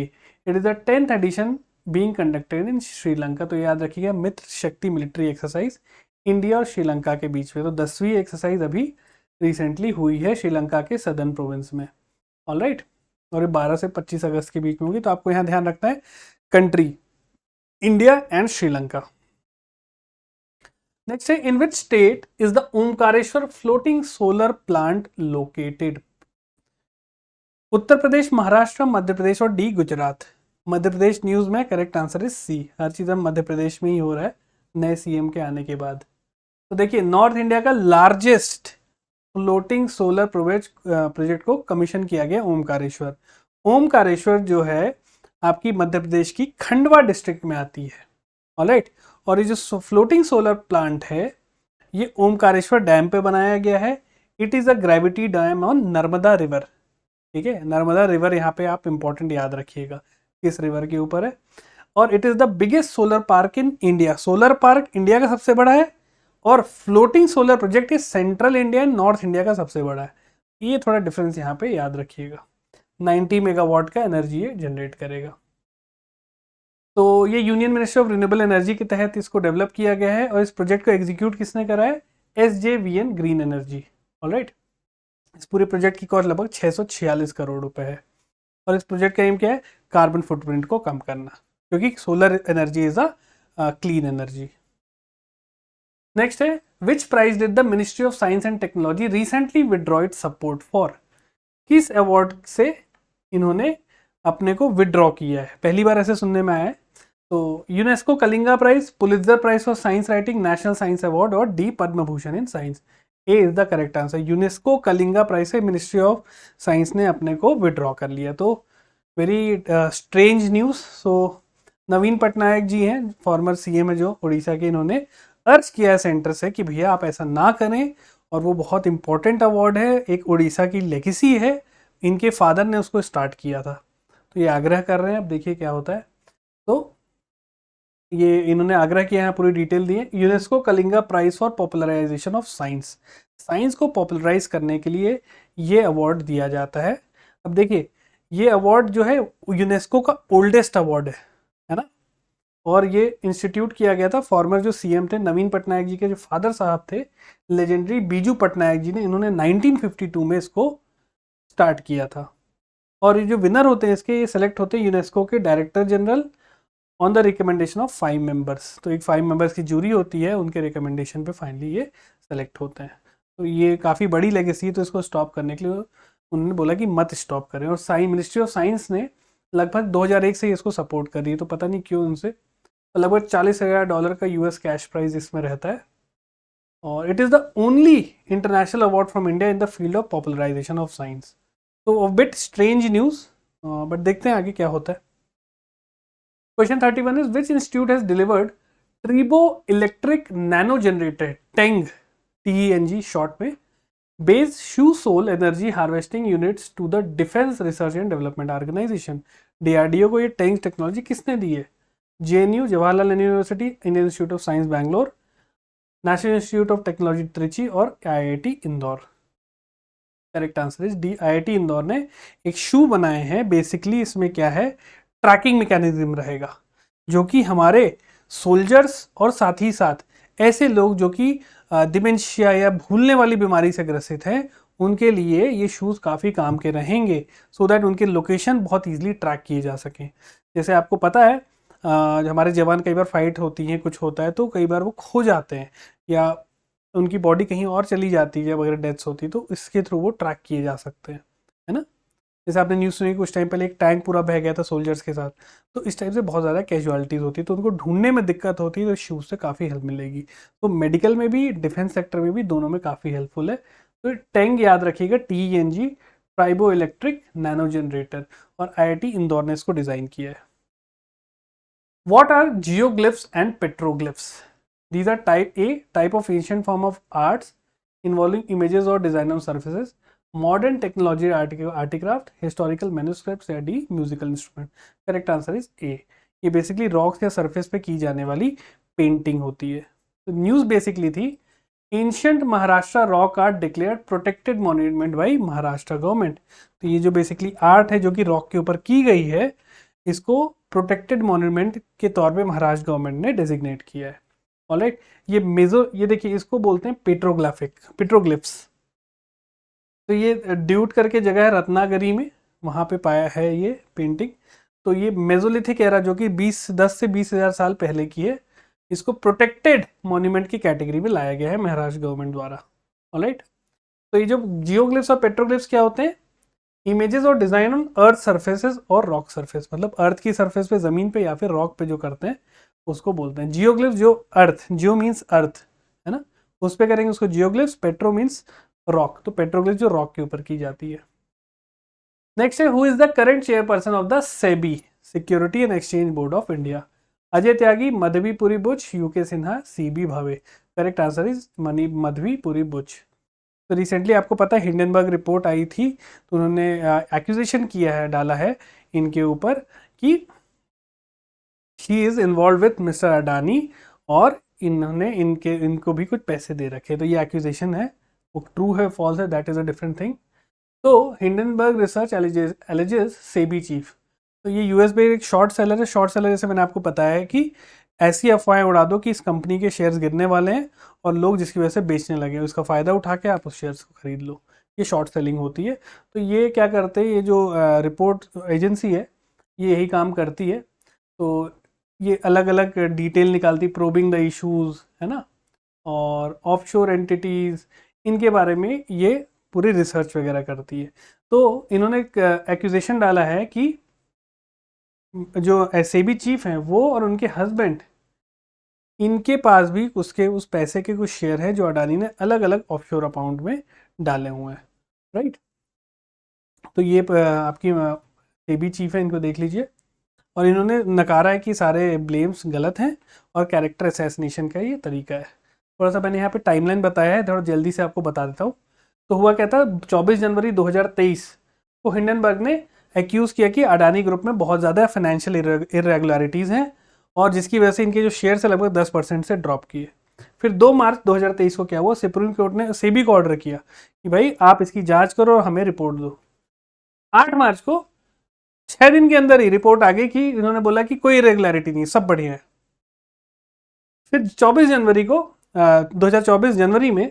It is the 10th edition being conducted in Sri Lanka. तो याद रखिएगा, मित्र शक्ति मिलिट्री एक्सरसाइज इंडिया और श्रीलंका के बीच में। तो 10वीं एक्सरसाइज अभी रिसेंटली हुई है श्रीलंका के सदर्न प्रोविंस में। ऑलराइट, और ये 12 से 25 अगस्त के बीच में होगी। तो आपको यहाँ ध्यान रखना है country India and Sri Lanka. Next, in which state is the Omkareshwar floating solar plant located? Uttar Pradesh, Maharashtra, Madhya Pradesh और डी गुजरात। मध्य प्रदेश न्यूज में करेक्ट आंसर इज सी। हर चीज अब मध्य प्रदेश में ही हो रहा है नए सीएम के आने के बाद। तो देखिए, नॉर्थ इंडिया का लार्जेस्ट फ्लोटिंग सोलर प्रोजेक्ट को कमीशन किया गया ओमकारेश्वर। ओमकारेश्वर जो है आपकी मध्य प्रदेश की खंडवा डिस्ट्रिक्ट में आती है। ऑलराइट, और ये जो फ्लोटिंग सोलर प्लांट है ये ओमकारेश्वर डैम पे बनाया गया है। It is a gravity dam on Narmada river. ठीक है, नर्मदा रिवर यहाँ पे आप इंपॉर्टेंट याद रखिएगा किस रिवर के ऊपर है। और it is the biggest solar park in India. Solar park India का सबसे बड़ा है, और floating solar project is central India and north India का सबसे बड़ा है। ये थोड़ा डिफरेंस यहाँ पे याद रखिएगा। 90 मेगावाट का एनर्जी ये जनरेट करेगा। तो ये union ministry of renewable energy के तहत इसको डेवलप किया गया है, और इस प्रोजेक्ट को एग्जीक्यूट किसने करा है, SJVN ग्रीन एनर्जी। ऑलराइट, इस पूरे प्रोजेक्ट की कॉस्ट लगभग 646 करोड़ रुपए है, और इस प्रोजेक्ट का एम क्या है, कार्बन फुटप्रिंट को कम करना। क्योंकि solar energy is a clean energy. Next है which prize did the ministry of science and technology recently withdraw it support for. किस अवार्ड से इन्होंने अपने को विड्रॉ किया है, पहली बार ऐसे सुनने में आया है। तो UNESCO Kalinga prize, Pulitzer prize for science writing, national science award और D Padma Bhushan in science. A is the correct answer. UNESCO Kalinga prize से मिनिस्ट्री ऑफ साइंस ने अपने को विड्रॉ कर लिया। तो very strange news. So Naveen Patnaik ji हैं, फॉर्मर सीएम है जो उड़ीसा के, इन्होंने अर्ज किया है सेंटर से कि भैया आप ऐसा ना करें, और वो बहुत इंपॉर्टेंट अवार्ड है, एक उड़ीसा की लेगेसी है, इनके फादर ने उसको स्टार्ट किया था। तो ये आग्रह कर रहे हैं, अब देखिए क्या होता है। तो ये इन्होंने आग्रह किया है, पूरी डिटेल दी है। UNESCO Kalinga prize for popularisation of science, science को पॉपुलराइज करने के लिए ये अवार्ड दिया जाता है। अब देखिए ये अवार्ड जो है यूनेस्को का ओल्डेस्ट अवार्ड है ना, और ये इंस्टीट्यूट किया गया था, फॉर्मर जो सीएम थे नवीन पटनायक जी के जो फादर साहब थे लेजेंडरी बीजू पटनायक जी ने, इन्होंने 1952 में इसको स्टार्ट किया था। और ये जो विनर होते हैं इसके, ये सेलेक्ट होते हैं यूनेस्को के director general on the recommendation of 5 members. तो एक 5 मेंबर्स की जूरी होती है, उनके रिकमेंडेशन पे फाइनली ये सेलेक्ट होते हैं। तो ये काफ़ी बड़ी लेगेसी है, तो इसको स्टॉप करने के लिए उन्होंने बोला कि मत स्टॉप करें। और मिनिस्ट्री ऑफ साइंस ने लगभग 2001 से इसको सपोर्ट कर रही है, तो पता नहीं क्यों उनसे लगभग $40,000 का यूएस कैश प्राइज इसमें रहता है। और it is the only international award from India in the field of popularisation of science. तो बिट स्ट्रेंज न्यूज़, बट देखते हैं आगे क्या होता है। Question 31 is which institute has delivered triboelectric nano generator TENG, TENG short में, based shoe sole energy harvesting units to the Defense Research and Development Organization। DRDO को ये TENG टेक्नोलॉजी किसने दी है? JNU Jawaharlal Nehru university, Indian institute of science Bangalore, national institute of technology Trichy और IIT Indore. Correct answer is D, IIT Indore ने एक शू बनाए हैं। बेसिकली इसमें क्या है, ट्रैकिंग मैकेनिज्म रहेगा, जो कि हमारे सोल्जर्स और साथ ही साथ ऐसे लोग जो कि डिमेंशिया या भूलने वाली बीमारी से ग्रसित हैं, उनके लिए ये शूज़ काफ़ी काम के रहेंगे, सो दैट उनके लोकेशन बहुत ईजिली ट्रैक किए जा सकें। जैसे आपको पता है हमारे जवान कई बार फाइट होती हैं, कुछ होता है, तो कई बार वो खो जाते हैं या उनकी बॉडी कहीं और चली जाती है वगैरह, डेथ्स होती है, तो इसके थ्रू वो ट्रैक किए जा सकते हैं, है ना। जैसे आपने न्यूज़ सुनी कुछ टाइम पहले एक टैंक पूरा बह गया था सोल्जर्स के साथ, तो इस टाइप से बहुत ज़्यादा कैजुअलिटीज़ होती है, तो उनको ढूंढने में दिक्कत होती है, तो शूज़ से काफ़ी हेल्प मिलेगी। तो मेडिकल में भी, डिफेंस सेक्टर में भी, दोनों में काफ़ी हेल्पफुल है। तो टैंक याद रखिएगा, TENG tribo electric nano generator, और IIT इंदौर ने इसको डिज़ाइन किया है। What are geoglyphs and petroglyphs? These are type of ancient form of arts involving images or design on surfaces, modern technology articraft, historical manuscripts या D musical instrument। Correct answer is A। ये basically rocks या surface पे की जाने वाली पेंटिंग होती है। तो न्यूज़ बेसिकली थी ancient Maharashtra rock art declared protected monument by Maharashtra government. तो ये जो बेसिकली आर्ट है जो कि रॉक के ऊपर की गई है, इसको प्रोटेक्टेड मॉन्यूमेंट के तौर पे महाराष्ट्र गवर्नमेंट ने डेजिग्नेट किया है। ऑलराइट, ये देखिए इसको बोलते हैं पेट्रोग्लिफ्स। तो ये ड्यूट करके जगह है रत्नागिरी में, वहाँ पे पाया है ये पेंटिंग। तो ये मेजोलिथिक एरा जो कि 10 से 20,000 साल पहले की है, इसको प्रोटेक्टेड मॉन्यूमेंट की कैटेगरी में लाया गया है महाराष्ट्र गवर्नमेंट द्वारा। ऑलराइट, तो ये जो जियोग्लिफ्स और पेट्रोग्लिफ्स क्या होते हैं, इमेजेस और डिजाइन ऑन अर्थ सरफेसेस और रॉक सरफेस, मतलब अर्थ की सरफेस पे, जमीन पे या फिर रॉक पे जो करते हैं उसको बोलते हैं जियोग्लिफ्स। जो अर्थ, जियो मीन्स अर्थ है ना, उस पे करेंगे उसको जियोग्लिफ्स, पेट्रो मीन्स रॉक, तो पेट्रोग्लिफ्स जो रॉक के ऊपर की जाती है। नेक्स्ट है who is the current chairperson of the SEBI security and exchange board of India? Ajay Tyagi, Madhabi Puri Buch, U K Sinha, CB Bhave. Correct answer is Madhabi Puri Buch. तो रिसेंटली आपको पता है हिंडनबर्ग रिपोर्ट आई थी, तो उन्होंने एक्यूजेशन किया है, डाला है इनके ऊपर कि she is involve with mister Adani और इन्होंने इनको भी कुछ पैसे दे रखे। तो ये एक्यूजेशन है, वो ट्रू है फॉल्स है, that is a different thing. तो Hindenburg research alleges SEBI chief, तो ये यूएस में एक शॉर्ट सेलर है। शॉर्ट सेलर जैसे मैंने आपको बताया है कि ऐसी अफवाहें उड़ा दो कि इस कंपनी के शेयर्स गिरने वाले हैं और लोग जिसकी वजह से बेचने लगे, उसका फ़ायदा उठा के आप उस शेयर्स को खरीद लो, ये शॉर्ट सेलिंग होती है। तो ये क्या करते हैं, ये जो रिपोर्ट एजेंसी है ये यही काम करती है। तो ये अलग अलग डिटेल निकालती, प्रोबिंग द इश्यूज, है ना, और ऑफशोर एंटिटीज, इनके बारे में ये पूरी रिसर्च वगैरह करती है। तो इन्होंने एक एक्यूजेशन डाला है कि जो एसएबी चीफ हैं वो और उनके हस्बैंड, इनके पास भी उसके उस पैसे के कुछ शेयर है जो अडानी ने अलग अलग ऑफशोर अकाउंट में डाले हुए हैं, राइट। तो ये आपकी सेबी चीफ है, इनको देख लीजिए। और इन्होंने नकारा है कि सारे ब्लेम्स गलत हैं और कैरेक्टर असैसिनेशन का ये तरीका है। थोड़ा सा मैंने यहाँ पे टाइमलाइन बताया है, थोड़ा जल्दी से आपको बता देता हूँ। तो हुआ क्या था, 24 जनवरी 2023 को हिंडनबर्ग ने एक्यूज़ किया कि अडानी ग्रुप में बहुत ज़्यादा फाइनेंशियल इरेगुलरिटीज़ हैं और जिसकी वजह से इनके जो शेयर से लगभग 10% से ड्रॉप किए। फिर 2 मार्च 2023 को क्या हुआ, सुप्रीम कोर्ट ने सेबी को ऑर्डर किया कि भाई आप इसकी जांच करो और हमें रिपोर्ट दो। 8 मार्च को 6 दिन के अंदर ही रिपोर्ट आ गई कि इन्होंने बोला कि कोई इरेगुलरिटी नहीं, सब बढ़िया है। फिर 24 जनवरी को 2024 जनवरी में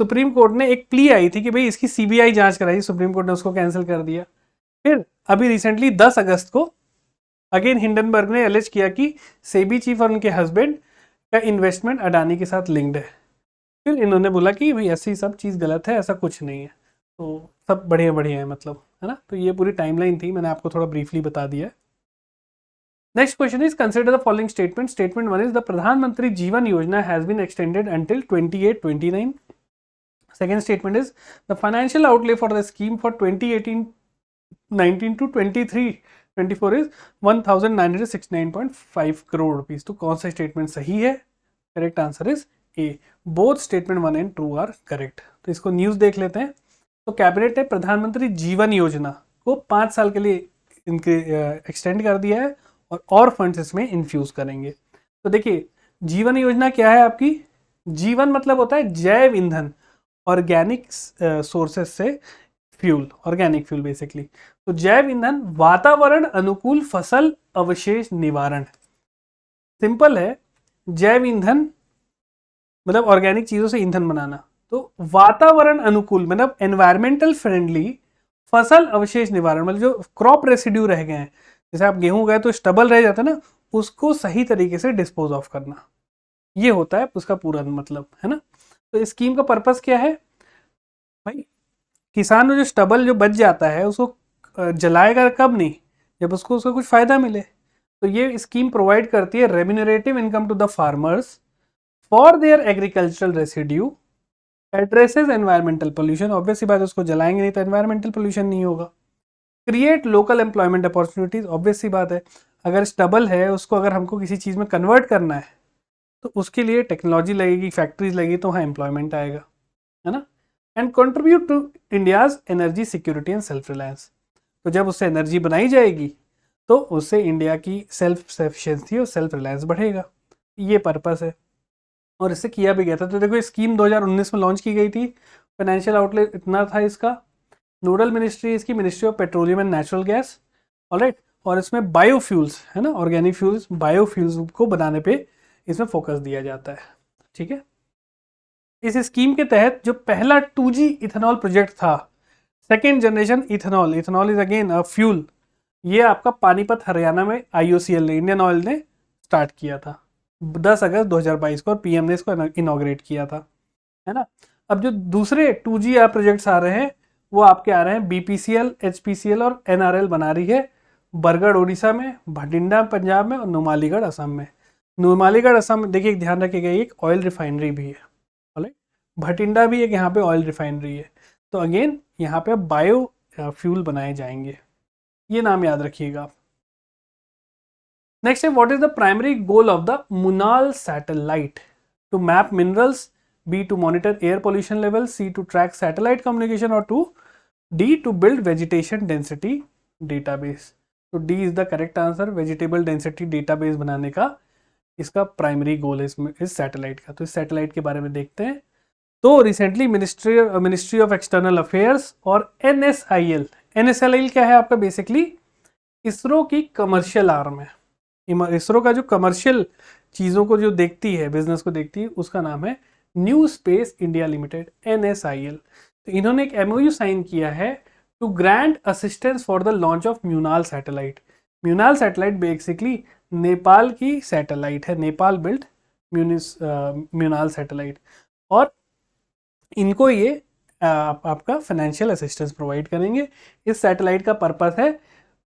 सुप्रीम कोर्ट ने एक प्ली आई थी कि भाई इसकी सीबीआई जांच कराई, सुप्रीम कोर्ट ने उसको कैंसिल कर दिया। फिर अभी रिसेंटली 10 अगस्त को अगेन हिंडनबर्ग ने एलिज किया कि सेबी चीफ और उनके हस्बैंड का इन्वेस्टमेंट अडानी के साथ लिंक्ड है। फिर इन्होंने बोला कि भाई ऐसी सब चीज़ गलत है, ऐसा कुछ नहीं है, तो सब बढ़िया बढ़िया है, मतलब, है ना। तो ये पूरी टाइमलाइन थी, मैंने आपको थोड़ा ब्रीफली बता दिया है। Next question is consider the following statement. Statement 1 is the Pradhan Mantri Jeevan Yojana has been extended until 28-29। Second statement is the financial outlay for the scheme for 2018-19 to 23-24 is 1969.5 crore rupees। तो कौन सा स्टेटमेंट सही है? Correct answer is A, both statement 1 and 2 are correct. तो इसको न्यूज देख लेते हैं। तो कैबिनेट ने प्रधानमंत्री जीवन योजना को 5 साल के लिए इनके एक्सटेंड कर दिया है और फंड्स इसमें इन्फ्यूज करेंगे। तो देखिए जीवन योजना क्या है आपकी, जीवन मतलब होता है जैव ईंधन, ऑर्गेनिक सोर्सेस से फ्यूल, ऑर्गेनिक फ्यूल बेसिकली। तो जैव ईंधन, वातावरण अनुकूल फसल अवशेष निवारण, सिंपल है। जैव ईंधन मतलब ऑर्गेनिक चीजों से ईंधन बनाना, तो वातावरण अनुकूल मतलब एनवायरमेंटल फ्रेंडली फसल अवशेष निवारण, मतलब जो क्रॉप रेसिड्यू रह गए हैं, जैसे आप गेहूं गए तो स्टबल रह जाता है ना, उसको सही तरीके से डिस्पोज ऑफ करना, ये होता है उसका पूरा मतलब, है ना। तो इस स्कीम का पर्पस क्या है भाई, किसान जो स्टबल जो बच जाता है उसको जलाएगा कब, नहीं जब उसको उसका कुछ फायदा मिले। तो ये स्कीम प्रोवाइड करती है remunerative income to the farmers for their agricultural residue, addresses environmental pollution, obvious सी बात है उसको जलाएंगे नहीं तो एनवायरमेंटल पोल्यूशन नहीं होगा। Create local employment opportunities, obvious सी बात है अगर स्टबल है उसको अगर हमको किसी चीज़ में कन्वर्ट करना है तो उसके लिए टेक्नोलॉजी लगेगी, फैक्ट्रीज लगेगी, तो वहाँ एम्प्लॉयमेंट आएगा, है ना। And contribute to India's energy security and self reliance, तो जब उससे एनर्जी बनाई जाएगी तो उससे इंडिया की सेल्फ सफिशिएंसी और सेल्फ रिलायंस बढ़ेगा, ये पर्पस है। और इससे किया भी गया था। तो देखो स्कीम 2019 में लॉन्च की गई थी, फाइनेंशियल आउटलेट इतना था इसका। नोडल मिनिस्ट्री इसकी ministry of petroleum and natural gas, alright. और इसमें बायोफ्यूल्स है ना, ऑर्गेनिक फ्यूल्स, बायोफ्यूल्स को बनाने पे इसमें फोकस दिया जाता है, ठीक है। इस स्कीम के तहत जो पहला 2G इथेनॉल प्रोजेक्ट था, second generation ethanol, ethanol is again a fuel, ये आपका पानीपत हरियाणा में IOCL ने, इंडियन ऑयल ने स्टार्ट किया था 10 अगस्त 2022 को, और PM ने इसको इनॉग्रेट किया था, है ना। अब जो दूसरे 2G प्रोजेक्ट्स आ रहे हैं वो आपके आ रहे हैं BPCL, HPCL और NRL बना रही है बरगढ़ उड़ीसा में, भटिंडा पंजाब में और नुमालीगढ़ असम में। नुमालीगढ़ असम में देखिए ध्यान रखिएगा एक ऑयल रिफाइनरी भी है, ऑलराइट। भटिंडा भी एक यहाँ पे ऑयल रिफाइनरी है। तो अगेन यहाँ पे बायो फ्यूल बनाए जाएंगे, ये नाम याद रखिएगा आप। नेक्स्ट है what is the primary goal of the Munal satellite, to map minerals, B to monitor air pollution level, C to track satellite communication और D to build vegetation density database। तो D is the correct answer, vegetable density database बनाने का इसका प्राइमरी गोल है इसमें, इस सैटेलाइट का। तो इस सैटेलाइट के बारे में देखते हैं। तो recently ministry of external affairs और NSIL क्या है आपका, बेसिकली इसरो की कमर्शियल आर्म है। इसरो का जो कमर्शियल चीज़ों को जो देखती है, बिजनेस को देखती है, उसका नाम है new space India limited, NSIL। तो इन्होंने एक MOU साइन किया है to grant assistance for the launch of Munal satellite. Munal satellite basically Nepal की सैटेलाइट है, नेपाल बिल्ट म्यूनाल सैटेलाइट। और इनको ये आपका फाइनेंशियल असिस्टेंस प्रोवाइड करेंगे। इस सैटेलाइट का पर्पस है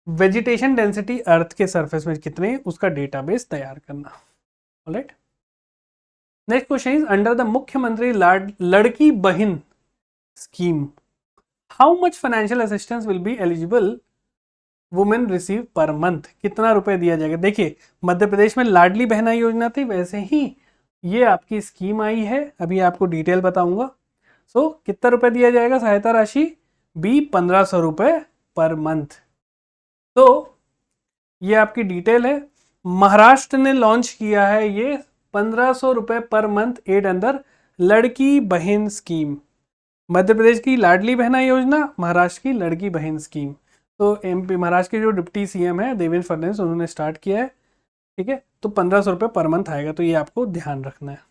वेजिटेशन डेंसिटी अर्थ के सरफेस में कितने, उसका डेटाबेस तैयार करना। Alright, next question is under the मुख्यमंत्री लड़की बहन scheme how much financial assistance will be eligible women receive per month, कितना रुपए दिया जाएगा। देखिए मध्य प्रदेश में लाडली बहना योजना थी, वैसे ही ये आपकी स्कीम आई है, अभी आपको डिटेल बताऊंगा। सो कितना रुपए दिया जाएगा सहायता राशि, बी 1500 रुपए पर मंथ। तो ये आपकी डिटेल है। महाराष्ट्र ने लॉन्च किया है ये 1500 रुपए पर मंथ एड अंदर लड़की बहन स्कीम। मध्य प्रदेश की लाडली बहना योजना, महाराष्ट्र की लड़की बहन स्कीम। तो एमपी महाराष्ट्र के जो डिप्टी सीएम है देवेंद्र फडणवीस, उन्होंने स्टार्ट किया है। ठीक है, तो 1500 रुपये पर मंथ आएगा, तो ये आपको ध्यान रखना है।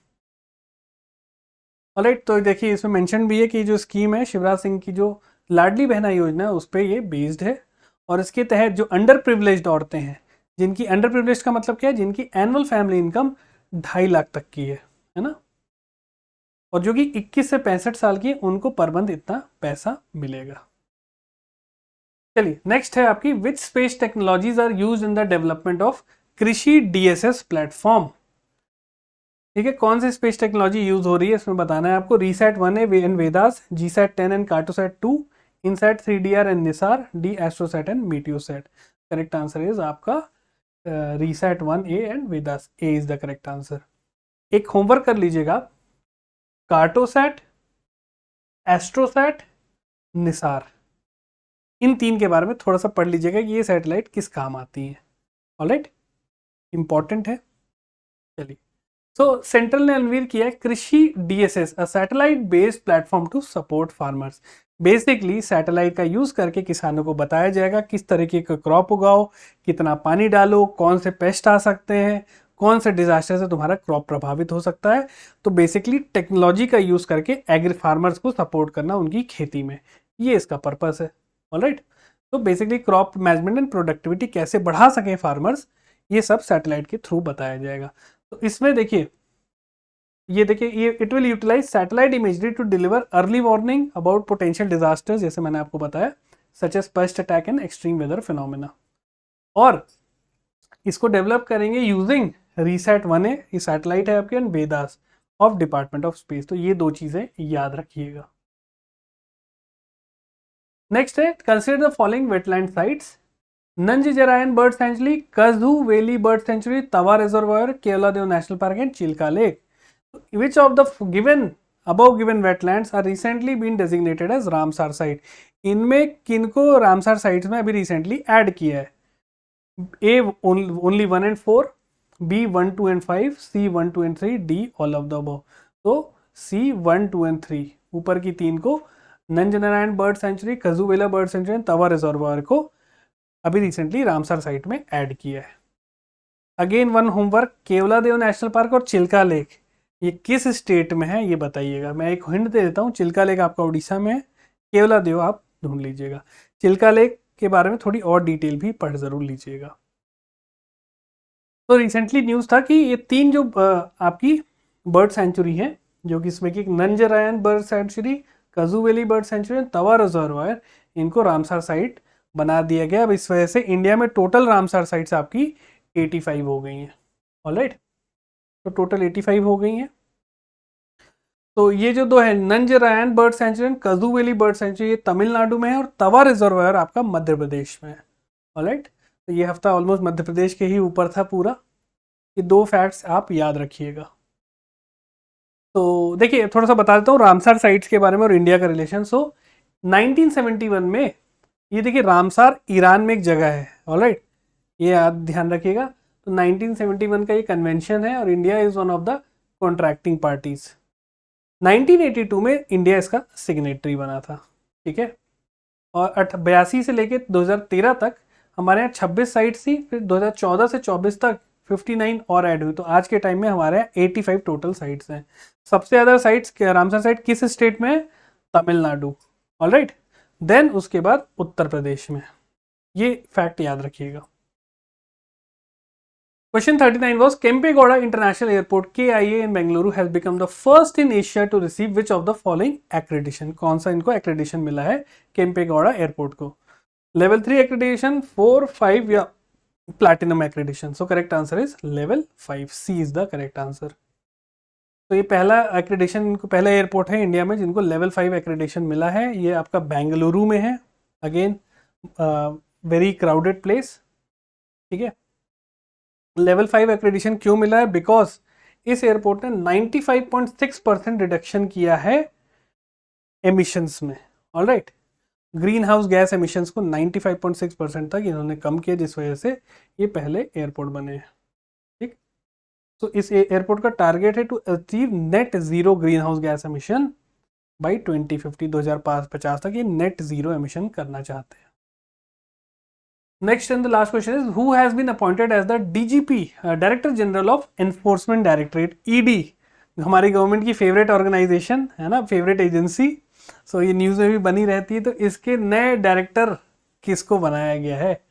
ऑलराइट, तो देखिए इसमें मेंशन भी है कि जो स्कीम है शिवराज सिंह की जो लाडली बहना योजना है उस पर ये बेस्ड है। और इसके तहत जो अंडर प्रिविलेज्ड औरतें हैं, जिनकी अंडर प्रिविलेज का मतलब क्या है, जिनकी एनुअल फैमिली इनकम 2.5 लाख तक की है ना, और जो कि 21 से 65 साल की है, उनको पर मंथ इतना पैसा मिलेगा। चलिए नेक्स्ट है आपकी which space technologies are used in the development of Krishi DSS platform. ठीक है, कौन सी स्पेस टेक्नोलॉजी यूज हो रही है इसमें बताना है आपको। रीसैट 1 है and VEDAS, GSAT 10 and Cartosat 2, INSAT 3DR and NISAR, D Astrosat and Meteosat. Correct answer is आपका RISAT 1A and VEDAS, A is the correct answer. एक होमवर्क कर लीजिएगा, कार्टोसैट, एस्ट्रोसैट, निसार, इन 3 के बारे में थोड़ा सा पढ़ लीजिएगा कि ये सैटेलाइट किस काम आती है। ऑलराइट, इंपॉर्टेंट है। चलिए, सो सेंट्रल ने अनवीर किया है Krishi DSS, a satellite based platform to support farmers. Basically satellite का यूज करके किसानों को बताया जाएगा किस तरीके का क्रॉप उगाओ, कितना पानी डालो, कौन से पेस्ट आ सकते हैं, कौन से डिजास्टर से तुम्हारा क्रॉप प्रभावित हो सकता है। तो बेसिकली टेक्नोलॉजी का यूज करके एग्री फार्मर्स को सपोर्ट करना उनकी खेती में, ये इसका पर्पस है। ऑलराइट, तो basically crop management and productivity कैसे बढ़ा सकें फार्मर्स, ये सब सैटेलाइट के थ्रू बताया जाएगा। तो इसमें देखिए, ये देखिए, ये it will utilise satellite imagery to deliver early warning about potential disasters, जैसे मैंने आपको बताया, such as pest attack and extreme weather phenomena. और इसको डेवलप करेंगे यूजिंग रीसैट 1A, ये सैटेलाइट है आपके, and VEDAS of department of space. तो ये 2 चीजें याद रखिएगा। नेक्स्ट है consider the following wetland sites, Nanjarayan bird sanctuary, Kazhuveli bird sanctuary, Tawa reservoir, Keoladeo national park and Chilika lake. Which of the above given wetlands are recently been designated as Ramsar site. इनमें किनको रामसार साइट्स में अभी रिसेंटली ऐड किया है। A only 1 and 4, B 1, 2 and 5, C 1, 2 and 3, D all of the above। तो C 1, 2 and 3 ऊपर की 3 को Nanjanarayan bird sanctuary, कजूवेला bird sanctuary, Tawa reservoir को अभी रिसेंटली रामसार साइट में ऐड किया है। Again one homework, Keoladeo national park और चिल्का लेक ये किस स्टेट में है ये बताइएगा। मैं एक हिंट दे देता हूँ, चिल्का लेक आपका उड़ीसा में है, केवलादेव आप ढूंढ लीजिएगा। चिल्का लेक के बारे में थोड़ी और डिटेल भी पढ़ जरूर लीजिएगा। तो रिसेंटली न्यूज़ था कि ये 3 जो आपकी बर्ड सेंचुरी है, जो कि इसमें कि Nanjarayan bird sanctuary, Kazhuveli bird sanctuary, Tawa reservoir, इनको रामसार साइट बना दिया गया। अब इस वजह से इंडिया में टोटल रामसार साइट्स आपकी 85 हो गई हैं। ऑलराइट, तो टोटल 85 हो गई हैं। तो ये जो 2 है, Nanjarayan bird sanctuary, Kazhuveli bird sanctuary, ये तमिलनाडु में है, और तवा रिजर्वायर आपका मध्य प्रदेश में है। ऑलराइट, तो ये हफ्ता ऑलमोस्ट मध्य प्रदेश के ही ऊपर था पूरा। ये 2 फैक्ट्स आप याद रखिएगा। तो देखिए थोड़ा सा बता देता हूँ रामसार साइट्स के बारे में और इंडिया का रिलेशन। सो 1971 में ये देखिए रामसार ईरान में एक जगह है। ऑलराइट, ये याद ध्यान रखिएगा। तो 1971 का ये कन्वेंशन है और India is one of the contracting parties. 1982 में इंडिया इसका सिग्नेटरी बना था। ठीक है, और 82 से लेके 2013 तक हमारे यहाँ 26 साइट्स थी, फिर 2014 से 24 तक 59 और ऐड हुई। तो आज के टाइम में हमारे यहाँ 85 टोटल साइट्स हैं। सबसे ज़्यादा साइट्स रामसार साइट किस स्टेट में है? तमिलनाडु। ऑलराइट, देन उसके बाद उत्तर प्रदेश में। ये फैक्ट याद रखिएगा। Question 39 was Kempegowda International Airport KIA in Bengaluru has become the first in Asia to receive which of the following accreditation? कौन सा इनको accreditation मिला है Kempegowda Airport को? Level 3 accreditation, 4, 5 या Platinum accreditation? So correct answer is Level 5. C is the correct answer. तो ये पहला accreditation, इनको पहला एयरपोर्ट है इंडिया में जिनको Level 5 accreditation मिला है. ये आपका बेंगलुरु में है. Again very crowded place. ठीक है. लेवल 5 एक्रेडिशन क्यों मिला है? बिकॉज इस एयरपोर्ट ने 95.6% रिडक्शन किया है एमिशंस में. Alright, green house gas emissions को 95.6% तक इन्होंने कम किया, जिस वजह से ये पहले एयरपोर्ट बने हैं. ठीक. तो इस एयरपोर्ट का टारगेट है to achieve net zero green house gas emission by 2050. 2050 तक ये नेट जीरो एमिशन करना चाहते हैं. Next and the last question is who has been appointed as the DGP, Director General of Enforcement Directorate, ED. हमारी गवर्नमेंट की फेवरेट ऑर्गेनाइजेशन है ना, फेवरेट एजेंसी. सो ये न्यूज़ में भी बनी रहती है. तो इसके नए डायरेक्टर किसको बनाया गया है?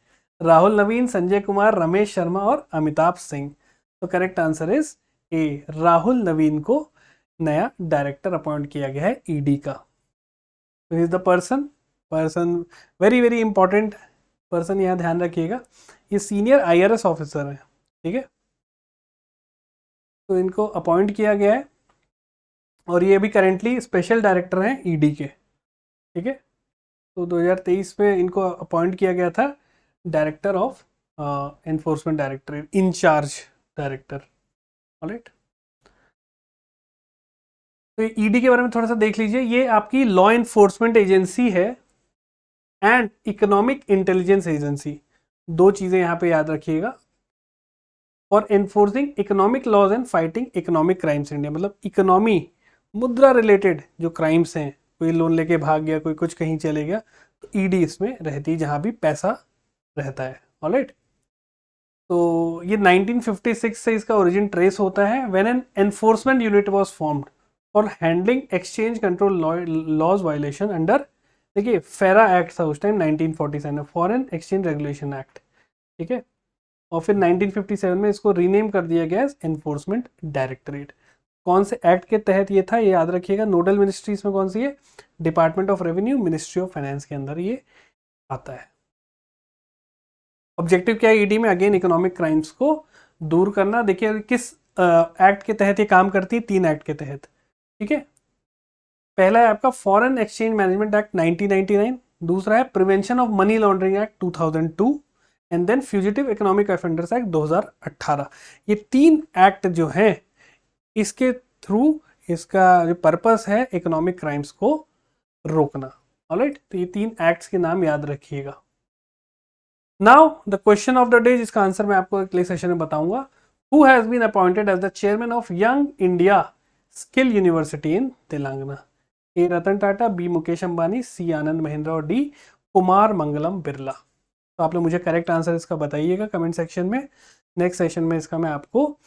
राहुल नवीन, संजय कुमार, रमेश शर्मा और अमिताभ सिंह. तो correct answer is A, Rahul Naveen को नया डायरेक्टर अपॉइंट किया गया है ईडी का. तो is the person very very important person, यहाँ ध्यान रखिएगा. ये सीनियर IRS ऑफिसर है. ठीक है. तो इनको अपॉइंट किया गया है और ये अभी करेंटली स्पेशल डायरेक्टर हैं ईडी के. ठीक है. तो 2023 में इनको अपॉइंट किया गया था director of enforcement directorate, in charge director. Alright. तो ये ईडी के बारे में थोड़ा सा देख लीजिए. ये आपकी लॉ एनफोर्समेंट एजेंसी है एंड इकोनॉमिक इंटेलिजेंस एजेंसी. दो चीजें यहाँ पे याद रखिएगा. और enforcing economic laws and fighting economic crimes India. मतलब इकोनॉमी, मुद्रा रिलेटेड जो क्राइम्स हैं, कोई लोन लेके भाग गया, कोई कुछ कहीं चले गया, तो ईडी इसमें रहती है जहाँ भी पैसा रहता है. ऑलराइट. तो ये 1956 से इसका ओरिजिन ट्रेस होता है. When an enforcement unit was formed for handling exchange control laws violation under, देखिए फेरा एक्ट था उस time 1947, foreign exchange regulation act. ठीक है. और फिर 1957 में इसको रीनेम कर दिया गया एनफोर्समेंट डायरेक्टरेट. कौन से एक्ट के तहत ये था, ये याद रखिएगा. नोडल मिनिस्ट्री इसमें कौन सी है? Department of revenue, ministry of finance के अंदर ये आता है. ऑब्जेक्टिव क्या है ईडी में? अगेन इकोनॉमिक क्राइम्स को दूर करना. देखिए किस एक्ट के तहत ये काम करती है? 3 एक्ट के तहत. ठीक है. पहला है आपका फॉरेन एक्सचेंज मैनेजमेंट एक्ट 1999, दूसरा है prevention of money laundering act 2002 and then fugitive economic offenders act 2018. ये 3 एक्ट जो हैं, इसके थ्रू इसका जो पर्पस है इकोनॉमिक क्राइम्स को रोकना. ऑलराइट. तो ये 3 एक्ट्स के नाम याद रखिएगा. Now the question of the day, जिसका आंसर मैं आपको अगले सेशन में बताऊंगा. Who has been appointed as the chairman of young India skill university in Telangana? A Ratan Tata, B Mukesh Ambani, C Anand Mahindra और डी कुमार मंगलम बिरला. तो आप लोग मुझे करेक्ट आंसर इसका बताइएगा कमेंट सेक्शन में. नेक्स्ट सेशन में इसका मैं आपको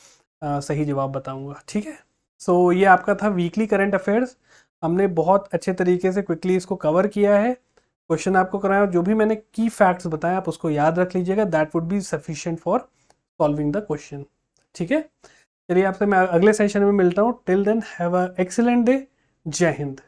सही जवाब बताऊंगा. ठीक है. सो ये आपका था वीकली करंट अफेयर्स. हमने बहुत अच्छे तरीके से क्विकली इसको कवर किया है. क्वेश्चन आपको कराया और जो भी मैंने की फैक्ट्स बताए आप उसको याद रख लीजिएगा. That would be sufficient for solving the question. ठीक है. चलिए आपसे मैं अगले सेशन में मिलता हूँ. Till then have a excellent day. जय हिंद.